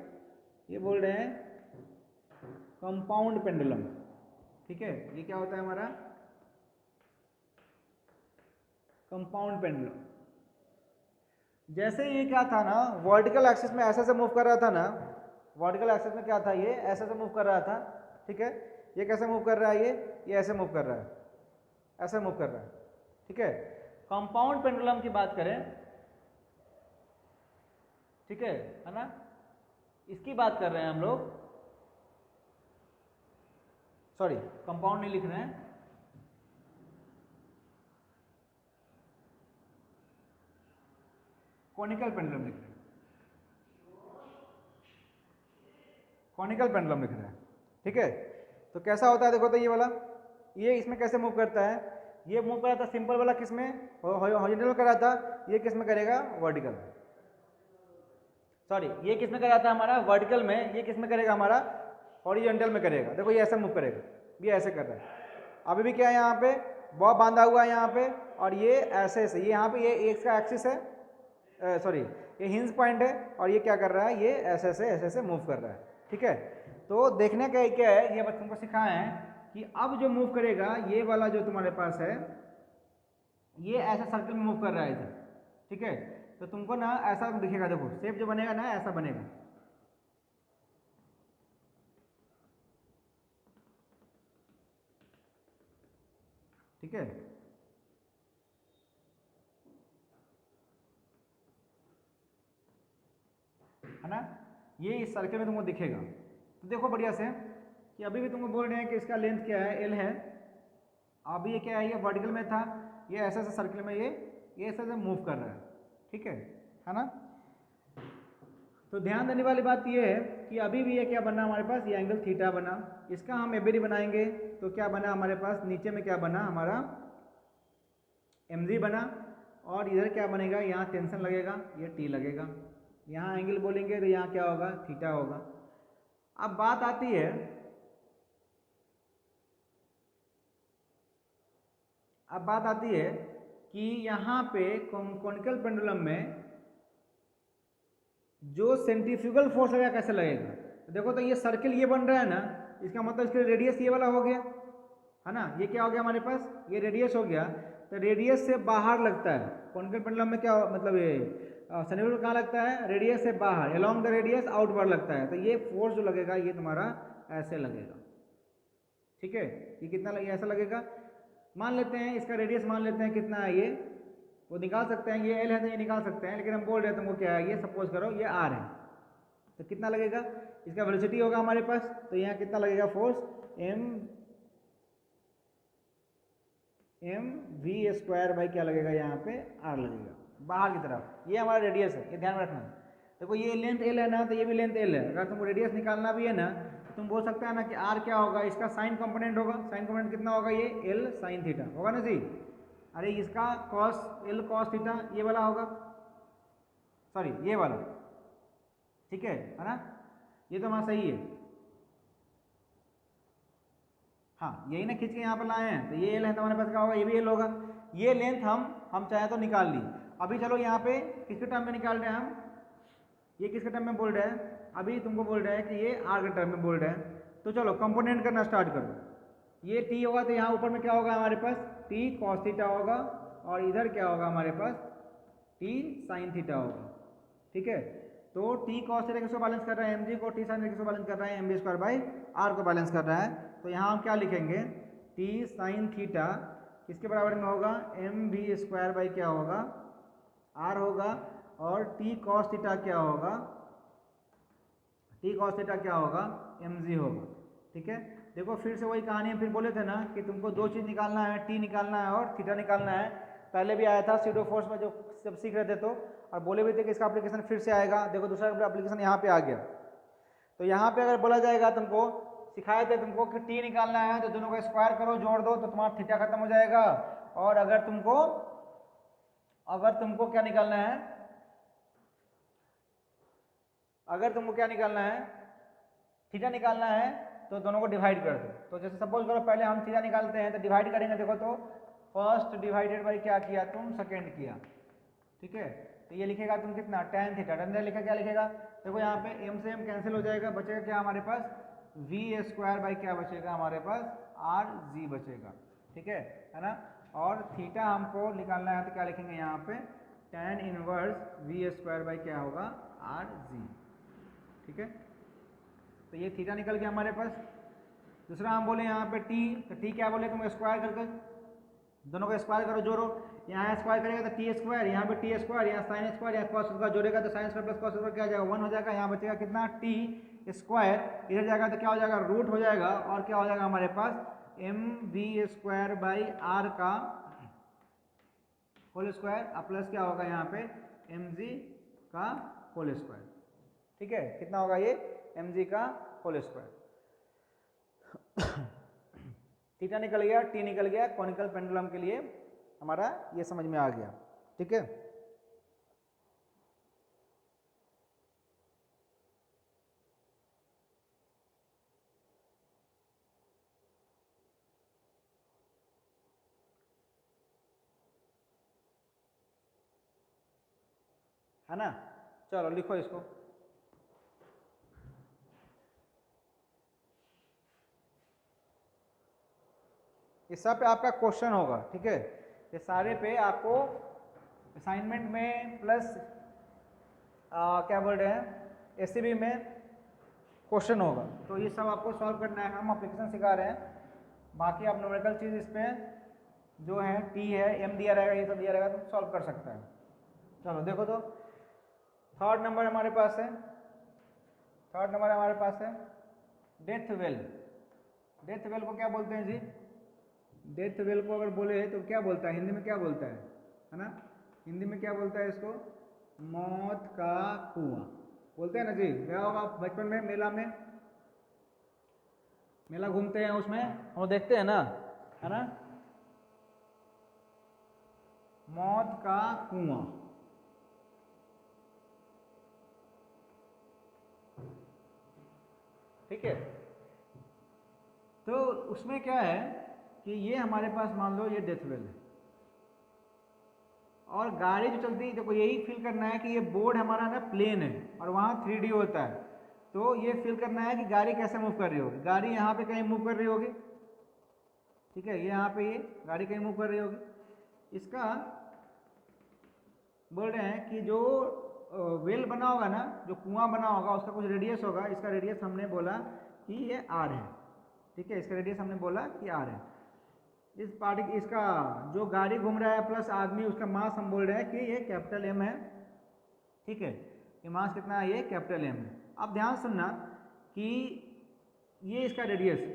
ये बोल रहे हैं कंपाउंड पेंडुलम। ठीक है, ये क्या होता है हमारा कंपाउंड पेंडुलम। जैसे ये क्या था ना, वर्टिकल एक्सिस में ऐसे से मूव कर रहा था ना, वर्टिकल एक्सिस में क्या था, ये ऐसे से मूव कर रहा था। ठीक है, ये कैसे मूव कर रहा है, ये ऐसे मूव कर रहा है, ऐसे मूव कर रहा है। ठीक है, कंपाउंड पेंडुलम की बात करें, ठीक है ना, इसकी बात कर रहे हैं हम लोग, सॉरी कंपाउंड नहीं लिख रहे हैं, कॉनिकल पेंडुलम लिख रहे हैं, कॉनिकल पेंडुलम लिख रहे हैं। ठीक है, तो कैसा होता है देखो तो ये वाला, ये इसमें कैसे मूव करता है, ये मूव कर रहा था सिंपल वाला किस में, हॉरिजॉन्टल में कर रहा था, ये किस में करेगा, वर्टिकल, सॉरी ये किस में कर रहा था हमारा, वर्टिकल में, ये किस में करेगा हमारा, हॉरिजॉन्टल में करेगा। देखो ये ऐसे मूव करेगा, ये ऐसे कर रहा है। अभी भी क्या है, यहाँ पे बॉब बांधा हुआ है यहाँ पे, और ये ऐसे से, ये यहाँ पे ये एक का एक्सिस है, सॉरी ये हिंज पॉइंट है, और ये क्या कर रहा है, ये ऐसे से मूव कर रहा है। ठीक है, तो देखने का क्या है, ये बच्चों को सिखाए हैं कि अब जो मूव करेगा ये वाला जो तुम्हारे पास है, ये ऐसा सर्कल में मूव कर रहा है इधर। ठीक है, तो तुमको ना ऐसा दिखेगा, देखो शेप जो बनेगा ना ऐसा बनेगा। ठीक है, है ना, ये इस सर्कल में तुमको दिखेगा। तो देखो बढ़िया से कि अभी भी तुमको बोल रहे हैं कि इसका लेंथ क्या है, एल है। अभी ये क्या है, ये वर्टिकल में था, ये ऐसे ऐसे सर्कल में ये ऐसे ऐसे मूव कर रहा है। ठीक है ना। तो ध्यान देने वाली बात ये है कि अभी भी ये क्या बना हमारे पास, ये एंगल थीटा बना। इसका हम एबीडी बनाएंगे तो क्या बना हमारे पास, नीचे में क्या बना हमारा एमजी बना, और इधर क्या बनेगा, यहाँ टेंशन लगेगा, ये टी लगेगा, यहाँ एंगल बोलेंगे तो यहाँ क्या होगा, थीटा होगा। अब बात आती है, अब बात आती है कि यहाँ पे कॉनिकल पेंडुलम में जो सेंट्रीफ्यूगल फोर्स लगेगा कैसे लगेगा। तो देखो तो ये सर्किल ये बन रहा है ना, इसका मतलब इसके रेडियस ये वाला हो गया, है ना, ये क्या हो गया हमारे पास, ये रेडियस हो गया। तो रेडियस से बाहर लगता है कॉनिकल पेंडुलम में, क्या मतलब ये सेंट्रीफ्यूगल कहाँ लगता है, रेडियस से बाहर, अलोंग द रेडियस आउटवर्ड लगता है। तो ये फोर्स जो लगेगा ये तुम्हारा ऐसे लगेगा। ठीक है, ये कितना लगेगा, ऐसा लगेगा। मान लेते हैं इसका रेडियस, मान लेते हैं कितना है, ये वो निकाल सकते हैं, ये एल है तो ये निकाल सकते हैं, लेकिन हम बोल रहे हैं तुमको क्या है, ये सपोज करो ये आर है, तो कितना लगेगा, इसका वेलोसिटी होगा हमारे पास, तो यहाँ कितना लगेगा force, M M V square by क्या लगेगा यहाँ पे आर लगेगा बाहर की तरफ। ये हमारा रेडियस है, ये ध्यान रखना। देखो ये लेंथ एल है ना, तो ये भी लेंथ एल है। अगर तुमको रेडियस निकालना भी है ना, तो तुम बोल सकते हैं ना कि आर क्या होगा, इसका साइन कंपोनेंट होगा। साइन कंपोनेंट कितना होगा, ये एल साइन थीटा होगा ना जी। अरे इसका कॉस एल कॉस थीटा ये वाला होगा, सॉरी ये वाला, ठीक है ना। ये तो हमारा सही है, हाँ यही ना खींच के यहाँ पर लाए हैं, तो ये एल है तो हमारे पास क्या होगा, ये भी एल होगा। ये लेंथ हम चाहे तो निकाल ली। अभी चलो यहाँ पे किसके टर्म में निकाल रहे हैं हम, ये किसके टर्म में बोल रहे हैं, अभी तुमको बोल रहे हैं कि ये आर के टर्म में बोल रहे हैं। तो चलो कंपोनेंट करना स्टार्ट करो। ये टी होगा तो यहाँ ऊपर में क्या होगा हमारे पास, टी कॉस थीटा होगा, और इधर क्या होगा हमारे पास, टी साइन थीटा होगा, ठीक है। तो टी कॉस थीटा किसको बैलेंस कर रहा है, एम जी को, टी साइन किसको बैलेंस कर रहा है, M B square by R को बैलेंस कर रहा है। तो यहाँ हम क्या लिखेंगे, टी साइन थीटा किसके बराबर में होगा, एम बी स्क्वायर बाई क्या होगा, आर होगा, और टी कॉस थीटा क्या होगा, टी कॉस थीटा क्या होगा, एम जी होगा, ठीक है। देखो फिर से वही कहानी हम फिर बोले थे ना कि तुमको दो चीज़ निकालना है, टी निकालना है और थीटा निकालना है। पहले भी आया था सीडो फोर्स में, जो जब सीख रहे थे तो, और बोले भी थे कि इसका एप्लीकेशन फिर से आएगा। देखो दूसरा एप्लीकेशन यहाँ पे आ गया। तो यहाँ पे अगर बोला जाएगा तुमको, सिखाए थे तुमको कि टी निकालना है तो दोनों को स्क्वायर करो, जोड़ दो, तो तुम्हारा थीटा खत्म हो जाएगा। और अगर तुमको क्या निकालना है, अगर तुमको क्या निकालना है, थीटा निकालना है, तो दोनों को डिवाइड कर दो। तो जैसे सपोज करो पहले हम थीटा निकालते हैं, तो डिवाइड करेंगे। देखो तो फर्स्ट डिवाइडेड बाई क्या किया तुम, सेकेंड किया, ठीक है। तो ये लिखेगा तुम कितना, tan थीटा, अंदर लिखा क्या लिखेगा, देखो यहाँ पे m से m कैंसिल हो जाएगा, बचेगा क्या हमारे पास, v स्क्वायर बाई क्या बचेगा हमारे पास, आर जी बचेगा, ठीक है ना। और थीटा हमको निकालना है तो क्या लिखेंगे यहाँ पे, tan inverse v square by क्या होगा, आर जी, ठीक है। तो ये थीटा निकल गया हमारे पास। दूसरा हम बोले यहाँ पे t, तो t क्या बोले तुम, स्क्वायर करके दोनों को स्क्वायर करो, जोड़ो। यहाँ स्क्वायर करेगा तो टी स्क्वायर, यहाँ पे टी स्क्वायर, यहाँ साइन स्क्वायर, यहाँ कॉस स्क्वायर, जोड़ेगा तो sine square plus cos square क्या हो जाएगा, 1 हो जाएगा। यहाँ बचेगा कितना, टी स्क्वायर, इधर जाएगा तो क्या हो जाएगा, रूट हो जाएगा। और क्या हो जाएगा हमारे पास, M B square by R का होल स्क्वायर, प्लस क्या होगा यहाँ पे, एम जी का होल स्क्वायर, ठीक है। कितना होगा ये, एम जी का होल स्क्वायर। थीटा निकल गया, टी निकल गया, कॉनिकल पेंडुलम के लिए हमारा ये समझ में आ गया, ठीक है। है ना, चलो लिखो इसको। इस सब पे आपका क्वेश्चन होगा, ठीक है। ये सारे पे आपको असाइनमेंट में प्लस क्या बोल रहे हैं, एससीबी में क्वेश्चन होगा। तो ये सब आपको सॉल्व करना है, हम एप्लीकेशन सिखा रहे हैं। बाकी आप न्यूमेरिकल चीज़ इस पे जो है, टी है, एम दिया रहेगा, ये सब दिया रहेगा, तो सॉल्व कर सकता है। चलो देखो तो थर्ड नंबर हमारे पास है, थर्ड नंबर हमारे पास है डेथ वेल। डेथ वेल को क्या बोलते हैं जी, डेथ वेल को अगर बोले तो क्या बोलता है हिंदी में, क्या बोलता है ना, हिंदी में क्या बोलता है इसको, मौत का कुआं बोलते हैं ना जी। गया होगा आप बचपन में मेला में, मेला घूमते हैं उसमें हम देखते हैं ना, है ना, मौत का कुआं, ठीक है। तो उसमें क्या है कि ये हमारे पास मान लो ये डेथ वेल है, और गाड़ी जो चलती है, देखो यही फील करना है कि ये बोर्ड हमारा ना प्लेन है और वहाँ 3D होता है। तो ये फील करना है कि गाड़ी कैसे मूव कर रही होगी, गाड़ी यहाँ पे कहीं मूव कर रही होगी, ठीक है, ये यहाँ पे ये गाड़ी कहीं मूव कर रही होगी। इसका बोल रहे हैं कि जो वेल बना होगा ना, जो कुआं बना होगा, उसका कुछ रेडियस होगा। इसका रेडियस हमने बोला कि ये आर है, ठीक है, इसका रेडियस हमने बोला कि आर है। इस पार्टी इसका जो गाड़ी घूम रहा है प्लस आदमी, उसका मास हम बोल रहे हैं कि ये कैपिटल एम है, ठीक है। ये मास कितना है, ये कैपिटल एम है। अब ध्यान सुनना कि ये इसका रेडियस है।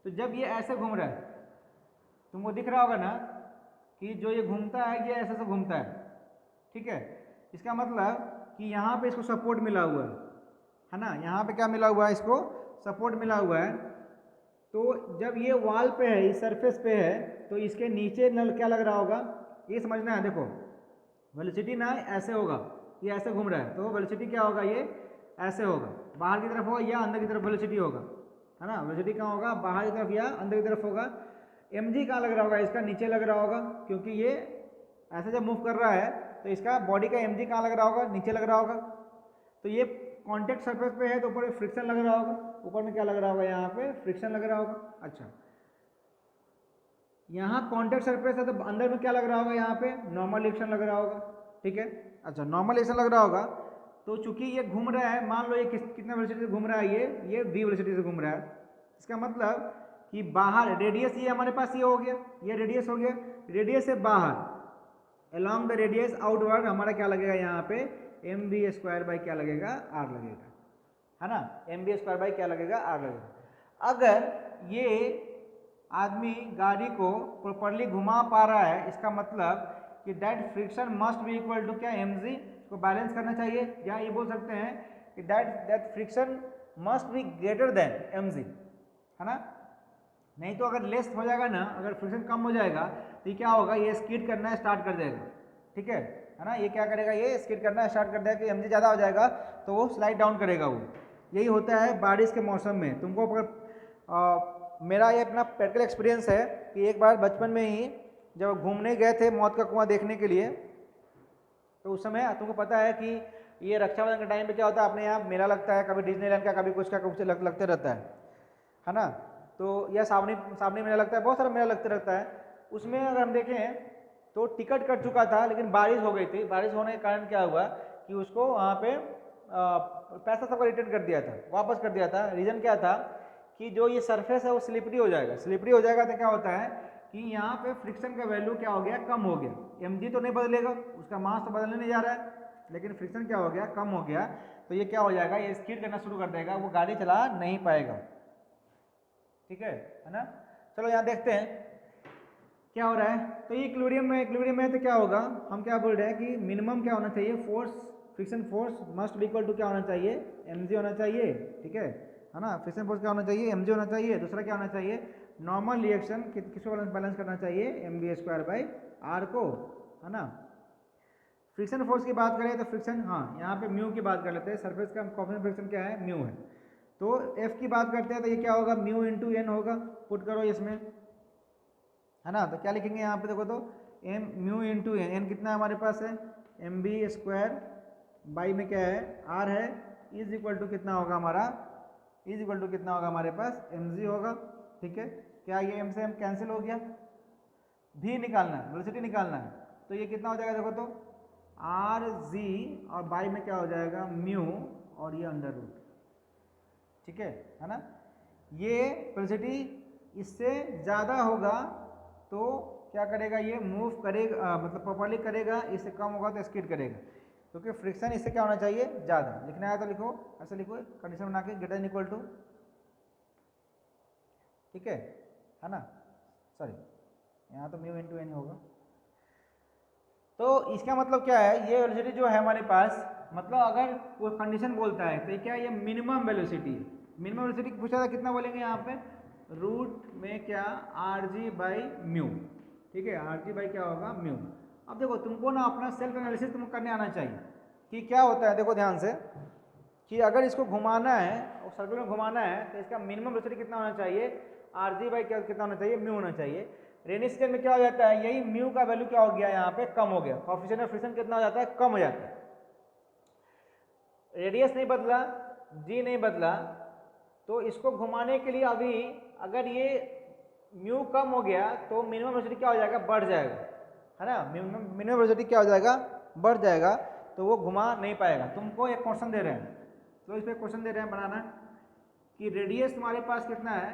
तो जब ये ऐसे घूम रहा है, तुमको दिख रहा होगा ना कि जो ये घूमता है ये ऐसे से घूमता है, ठीक है। इसका मतलब कि यहाँ पे इसको सपोर्ट मिला हुआ है ना, यहाँ पे क्या मिला हुआ है, इसको सपोर्ट मिला हुआ है। तो जब ये वॉल पे है, इस सरफेस पे है, तो इसके नीचे नल क्या लग रहा होगा, ये समझना है। देखो वेलोसिटी ना ऐसे होगा, ये ऐसे घूम रहा है, तो वेलोसिटी क्या होगा, ये ऐसे होगा, बाहर की तरफ होगा या अंदर की तरफ वेलोसिटी होगा, है ना। वेलोसिटी कहाँ होगा, बाहर की तरफ या अंदर की तरफ होगा। mg कहाँ लग रहा होगा, इसका नीचे लग रहा होगा, क्योंकि ये ऐसे जब मूव कर रहा है तो इसका बॉडी का mg कहाँ लग रहा होगा, नीचे लग रहा होगा। तो ये कॉन्टेक्ट सरफेस पे है तो ऊपर फ्रिक्शन लग रहा होगा, ऊपर में क्या लग रहा होगा, यहाँ पे फ्रिक्शन लग रहा होगा। अच्छा, यहाँ कॉन्टेक्ट सरफेस है तो अंदर में क्या लग रहा होगा, यहाँ पे नॉर्मल एक्शन लग रहा होगा, ठीक है। अच्छा, नॉर्मल एक्शन लग रहा होगा, तो चूंकि ये घूम रहा है, मान लो ये कितना वेलोसिटी से घूम रहा है, ये v वेलोसिटी से घूम रहा है। इसका मतलब कि बाहर रेडियस, ये हमारे पास ये हो गया, ये रेडियस हो गया, रेडियस से बाहर along द रेडियस आउटवर्ड हमारा क्या लगेगा, यहाँ पे mv² बाई क्या लगेगा, r लगेगा, है ना। mv² बाई क्या लगेगा, r लगेगा। अगर ये आदमी गाड़ी को प्रॉपरली घुमा पा रहा है, इसका मतलब कि that friction must be equal to क्या, mg को बैलेंस करना चाहिए, या ये बोल सकते हैं कि that friction must be greater than mg, है ना। नहीं तो अगर लेस हो जाएगा ना, अगर फ्रिक्शन कम हो जाएगा तो ये क्या होगा, ये स्किड करना स्टार्ट कर देगा, ठीक है ना। ये क्या करेगा, ये स्किड करना स्टार्ट कर देगा, कि mg ज़्यादा हो जाएगा तो वो स्लाइड डाउन करेगा वो। यही होता है बारिश के मौसम में। तुमको अगर मेरा ये अपना प्रैक्टिकल एक्सपीरियंस है कि एक बार बचपन में ही जब घूमने गए थे मौत का कुआं देखने के लिए, तो उस समय तुमको पता है कि ये रक्षाबंधन के टाइम पे क्या होता है, अपने यहाँ मेला लगता है, कभी डिज्नीलैंड का, कभी कुछ का कुछ लगते रहता है ना। तो यह सावनी मेला लगता है, बहुत सारा मेला लगते रहता है। उसमें अगर हम देखें तो टिकट कट चुका था, लेकिन बारिश हो गई थी। बारिश होने के कारण क्या हुआ कि उसको वहाँ पे पैसा सबका रिटर्न कर दिया था, वापस कर दिया था। रीज़न क्या था कि जो ये सरफेस है वो स्लिपरी हो जाएगा। स्लिपरी हो जाएगा तो क्या होता है कि यहाँ पे फ्रिक्शन का वैल्यू क्या हो गया, कम हो गया। mg तो नहीं बदलेगा, उसका मास तो बदलने नहीं जा रहा है, लेकिन फ्रिक्शन क्या हो गया, कम हो गया। तो ये क्या हो जाएगा, ये स्किड करना शुरू कर देगा, वो गाड़ी चला नहीं पाएगा, ठीक है ना। चलो यहाँ देखते हैं क्या हो रहा है। तो ये इक्विलिब्रियम में तो क्या होगा, हम क्या बोल रहे हैं कि मिनिमम क्या होना चाहिए, force, friction force must be equal to क्या होना चाहिए, mg होना चाहिए, ठीक है ना। फ्रिक्शन फोर्स क्या होना चाहिए, mg होना चाहिए। दूसरा क्या होना चाहिए, नॉर्मल रिएक्शन किसको बैलेंस करना चाहिए, mv² बाई r को, है ना। फ्रिक्शन फोर्स की बात करें तो फ्रिक्शन, हाँ यहाँ पे म्यू की बात कर लेते हैं। सरफेस का कॉन्फिडेंस फ्रिक्शन क्या है, म्यू है। तो F की बात करते हैं तो ये क्या होगा, म्यू इंटू एन होगा। पुट करो इसमें, है ना। तो क्या लिखेंगे यहाँ पे, देखो तो M mu into N, N कितना हमारे पास है, mv² बाई में क्या है, r है, इज इक्वल टू कितना होगा हमारा, इज इक्वल टू कितना होगा हमारे पास, mg होगा, ठीक है। क्या ये m से m कैंसिल हो गया, v निकालना है, वेलोसिटी निकालना है, तो ये कितना हो जाएगा, देखो तो rg और बाई में क्या हो जाएगा, म्यू और ये अंडर रूट, ठीक है ना। ये वेलोसिटी इससे ज़्यादा होगा तो क्या करेगा, ये मूव करेगा, मतलब प्रॉपर्ली करेगा। इससे कम होगा तो स्किड करेगा, क्योंकि फ्रिक्शन इससे क्या होना चाहिए, ज़्यादा। लिखना है तो लिखो, ऐसे लिखो कंडीशन बना के, ग्रेटर देन इक्वल टू, ठीक है ना। सॉरी, यहाँ तो म्यू इंटू एन होगा। तो इसका मतलब क्या है, ये वेलोसिटी जो है हमारे पास, मतलब अगर वो कंडीशन बोलता है तो क्या, ये मिनिमम वेलोसिटी है। मिनिमम वेलोसिटी पूछा था, कितना बोलेंगे यहाँ पे, रूट में क्या, rg बाई म्यू, ठीक है। rg बाई क्या होगा, म्यू। अब देखो तुमको ना अपना सेल्फ एनालिसिस तुमको करने आना चाहिए कि क्या होता है। देखो ध्यान से कि अगर इसको घुमाना है और सर्कल में घुमाना है तो इसका मिनिमम वेलोसिटी कितना होना चाहिए, rg बाई क्या कितना होना चाहिए, म्यू होना चाहिए। रेनी सीजन में क्या हो जाता है, यही म्यू का वैल्यू क्या हो गया, यहाँ पे कम हो गया। कोएफिशिएंट ऑफ फ्रिक्शन कितना हो जाता है, कम हो जाता है। रेडियस नहीं बदला, जी नहीं बदला, तो इसको घुमाने के लिए अभी अगर ये म्यू कम हो गया तो मिनिमम वेलोसिटी क्या हो जाएगा, बढ़ जाएगा, है ना। मिनिमम वेलोसिटी क्या हो जाएगा, बढ़ जाएगा, तो वो घुमा नहीं पाएगा। तुमको एक क्वेश्चन दे रहे हैं, तो इस पर क्वेश्चन दे रहे हैं बनाना कि रेडियस तुम्हारे पास कितना है,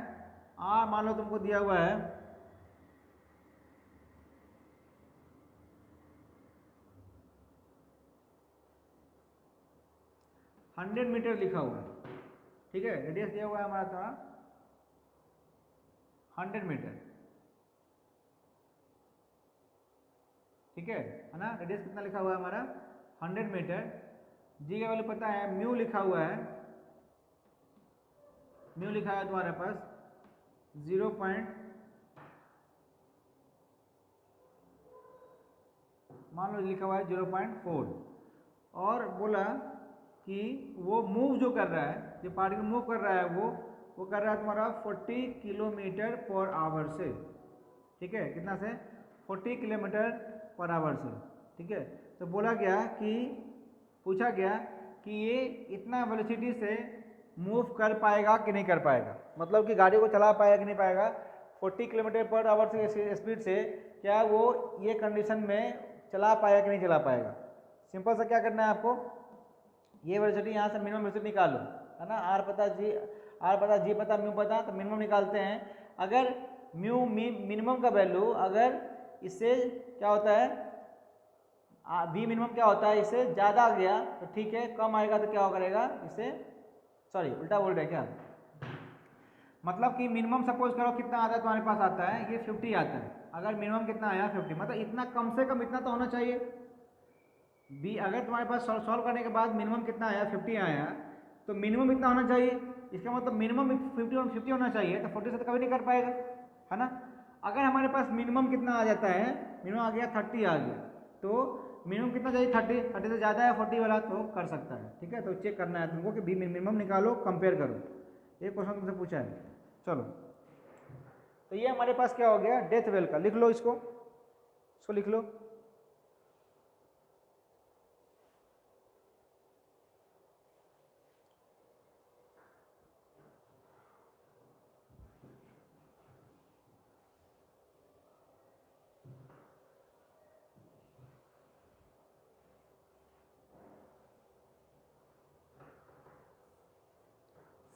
r मान लो तुमको दिया हुआ है 100 मीटर लिखा हुआ है, ठीक है। रेडियस दिया हुआ है हमारा था 100 मीटर। ठीक है ना। रेडियस कितना लिखा हुआ है हमारा 100 मीटर। जी का वैल्यू पता है, म्यू लिखा हुआ है, म्यू लिखा है तुम्हारे पास 0. मान लो लिखा हुआ है 0.4, और बोला कि वो मूव जो कर रहा है, जो पार्टिकल मूव कर रहा है वो कर रहा है तुम्हारा 40 किलोमीटर पर आवर से, ठीक है। कितना से 40 किलोमीटर पर आवर से, ठीक है। तो बोला गया कि पूछा गया कि ये इतना वेलोसिटी से मूव कर पाएगा कि नहीं कर पाएगा, मतलब कि गाड़ी को चला पाएगा कि नहीं पाएगा 40 किलोमीटर पर आवर से स्पीड से, क्या वो ये कंडीशन में चला पाएगा कि नहीं चला पाएगा। सिंपल सा क्या करना है आपको, ये वेलोसिटी यहाँ से मिनिमम वेलोसिटी निकालो, है ना। आर पता जी पता म्यू पता, तो मिनिमम निकालते हैं। अगर म्यू मिनिमम का वैल्यू अगर इससे क्या होता है, वी मिनिमम क्या होता है, इससे ज़्यादा आ गया तो ठीक है, कम आएगा तो क्या करेगा, इससे सॉरी उल्टा बोल रहे क्या, मतलब कि मिनिमम सपोज करो कितना आता है तुम्हारे पास, आता है ये 50 आता है। अगर मिनिमम कितना आया 50, मतलब इतना कम से कम इतना तो होना चाहिए। बी अगर तुम्हारे पास सॉल्व करने के बाद मिनिमम कितना आया 50 आया, तो मिनिमम इतना होना चाहिए। इसका मतलब मिनिमम 50 होना चाहिए, तो 40 से तो कभी नहीं कर पाएगा, है ना। अगर हमारे पास मिनिमम कितना आ जाता है, मिनिमम आ गया 30 आ गया, तो मिनिमम कितना चाहिए 30 से ज़्यादा है 40 वाला तो कर सकता है, ठीक है। तो चेक करना है तुमको कि मिनिमम निकालो, कंपेयर करो। एक क्वेश्चन तुमसे पूछा है, चलो। तो ये हमारे पास क्या हो गया, डेथ वेल का। लिख लो इसको लिख लो।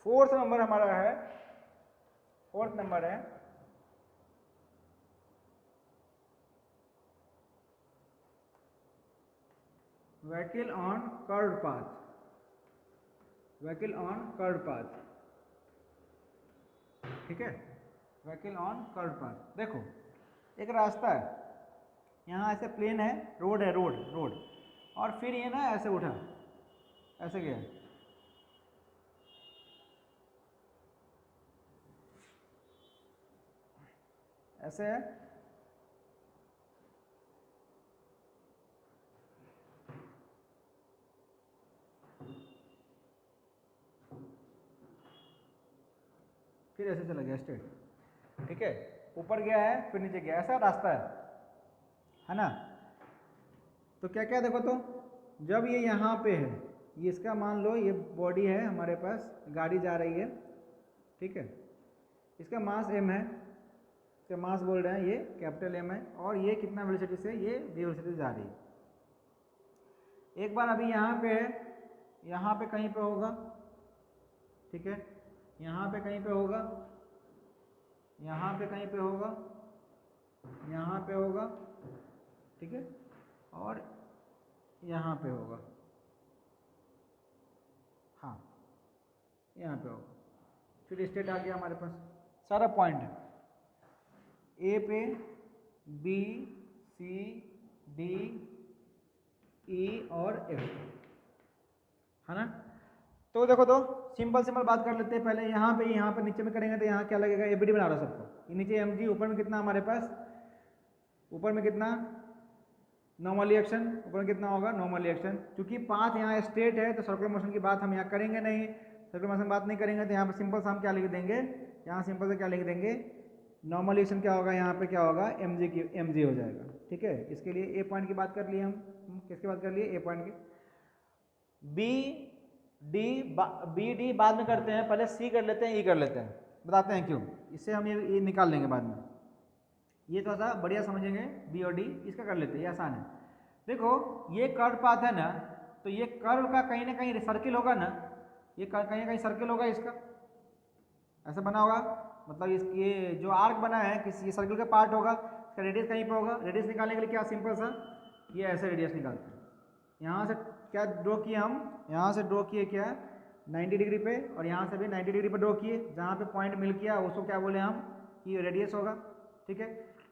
फोर्थ नंबर हमारा है, फोर्थ नंबर है vehicle on curved path, vehicle on curved path, ठीक है। Vehicle on curved path. देखो एक रास्ता है, यहाँ ऐसे प्लेन है, रोड है, रोड, और फिर ये ना ऐसे उठा, ऐसे गया, ऐसे है, फिर ऐसे चला गया स्ट्रेट, ठीक है। ऊपर गया है फिर नीचे गया, ऐसा रास्ता है ना। तो क्या क्या देखो, तो जब ये यहाँ पे है, ये इसका मान लो ये बॉडी है हमारे पास, गाड़ी जा रही है, ठीक है। इसका मास m है, इसका मास बोल रहे हैं ये कैपिटल M है, और ये कितना वेलोसिटी से, ये v वेलोसिटी जा रही है। एक बार अभी यहाँ पे है, यहाँ पे कहीं पे होगा, ठीक है, यहाँ पे कहीं पे होगा, यहाँ पे कहीं पे होगा, यहाँ पे होगा, ठीक है, और यहाँ पे होगा, हाँ यहाँ पे होगा। फिर स्टेट आ गया हमारे पास, सारा पॉइंट है ए पे बी सी डी ई और एफ, है ना। तो देखो, तो सिंपल बात कर लेते हैं पहले। यहाँ पे नीचे में करेंगे तो यहाँ क्या लगेगा, एबीडी बना रहा सबको, ये नीचे एम जी, ऊपर में कितना हमारे पास, ऊपर में कितना नॉर्मली एक्शन, ऊपर में कितना होगा नॉर्मली एक्शन। क्योंकि पाथ यहाँ स्ट्रेट है तो सर्कुलर मोशन की बात हम यहाँ करेंगे नहीं, सर्कुलर मोशन बात नहीं करेंगे, तो यहाँ पर सिंपल से हम क्या लिख देंगे, यहाँ सिंपल से क्या लिख देंगे, नॉर्मल एक्शन क्या होगा, यहाँ पे क्या होगा एम जी हो जाएगा, ठीक है। इसके लिए ए पॉइंट की बात कर लिए हम, किसकी बात कर लिए, ए पॉइंट की। बी डी बाद में करते हैं, पहले सी कर लेते हैं, ई कर लेते हैं, बताते हैं क्यों। इससे हम ये निकाल लेंगे बाद में, ये थोड़ा सा बढ़िया समझेंगे। बी और डी इसका कर लेते हैं, ये आसान है। देखो ये कर्व पाथ है ना, तो ये कर्व का कहीं ना कहीं सर्किल होगा ना, ये कहीं ना कहीं सर्किल होगा, इसका ऐसा बना होगा, मतलब ये जो आर्क बना है किसी सर्किल का पार्ट होगा, इसका रेडियस कहीं पर होगा। रेडियस निकालने के लिए क्या सिंपल सा ये ऐसे रेडियस निकालते हैं। यहाँ से क्या ड्रॉ किए हम, यहाँ से ड्रॉ किए क्या 90 डिग्री पे, और यहाँ से भी 90 डिग्री पे ड्रॉ किए, जहाँ पे पॉइंट मिल किया उसको क्या बोले हम कि रेडियस होगा, ठीक है।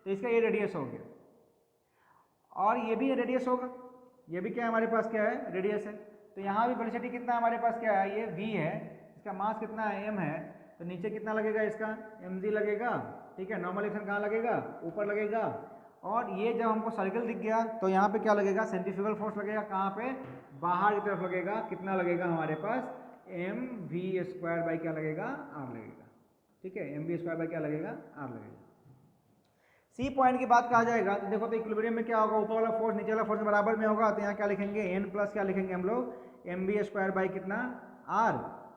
तो इसका ये रेडियस हो गया। और ये भी रेडियस होगा, ये भी क्या है हमारे पास, क्या है, रेडियस है। तो यहाँ भी वेलोसिटी कितना है हमारे पास, क्या है, ये v है, इसका मास कितना है, m है, तो नीचे कितना लगेगा इसका, mg लगेगा, ठीक है। नॉर्मल एक्शन कहाँ लगेगा, ऊपर लगेगा। और ये जब हमको सर्कल दिख गया तो यहाँ पे क्या लगेगा, सेंट्रीफ्यूगल फोर्स लगेगा, कहाँ पे, बाहर की तरफ लगेगा। कितना लगेगा हमारे पास, mv² बाई क्या लगेगा, r लगेगा, ठीक है। mv² बाई क्या लगेगा, r लगेगा। सी पॉइंट की बात कहा जाएगा तो देखो, तो इक्विलिब्रियम में क्या होगा, ऊपर वाला फोर्स नीचे वाला फोर्स के बराबर में होगा, तो यहाँ क्या लिखेंगे, n प्लस क्या लिखेंगे हम लोग, mv² बाई कितना, r,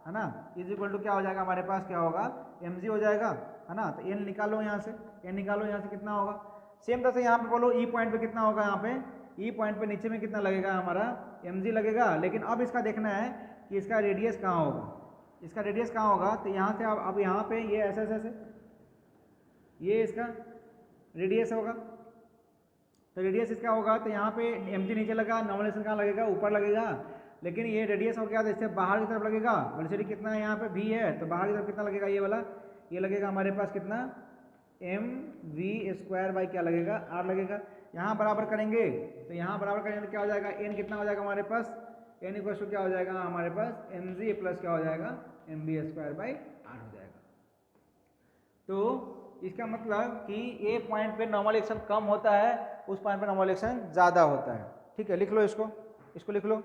है ना, इज इक्वल टू क्या हो जाएगा हमारे पास, क्या होगा, mg हो जाएगा, है ना। तो n निकालो यहाँ से, n निकालो यहाँ से, कितना होगा। सेम तरह से यहाँ पे बोलो ई पॉइंट पे कितना होगा, यहाँ पे ई पॉइंट पे नीचे में कितना लगेगा हमारा, mg लगेगा। लेकिन अब इसका देखना है कि इसका रेडियस कहाँ होगा, इसका रेडियस कहाँ होगा। तो यहाँ से अब यहाँ पे ये ऐसे ऐसे ये इसका रेडियस होगा, तो रेडियस इसका होगा, तो यहाँ पे mg नीचे लगा, नॉर्मल एक्शन कहाँ लगेगा, ऊपर लगेगा। लेकिन ये रेडियस हो गया तो इससे बाहर की तरफ लगेगा। वेलोसिटी कितना है यहाँ पे, v है, तो बाहर की तरफ कितना लगेगा, ये वाला, ये लगेगा हमारे पास कितना, mv² बाई क्या लगेगा, r लगेगा। यहाँ बराबर करेंगे तो यहाँ बराबर करेंगे तो क्या हो जाएगा, n कितना हो जाएगा हमारे पास, n इक्वल टू क्या हो जाएगा हमारे पास, mg प्लस क्या हो जाएगा, mv² बाई r हो जाएगा। तो इसका मतलब कि ए पॉइंट पे नॉर्मल एक्शन कम होता है, उस पॉइंट पे नॉर्मल एक्शन ज़्यादा होता है, ठीक है। लिख लो इसको लिख लो।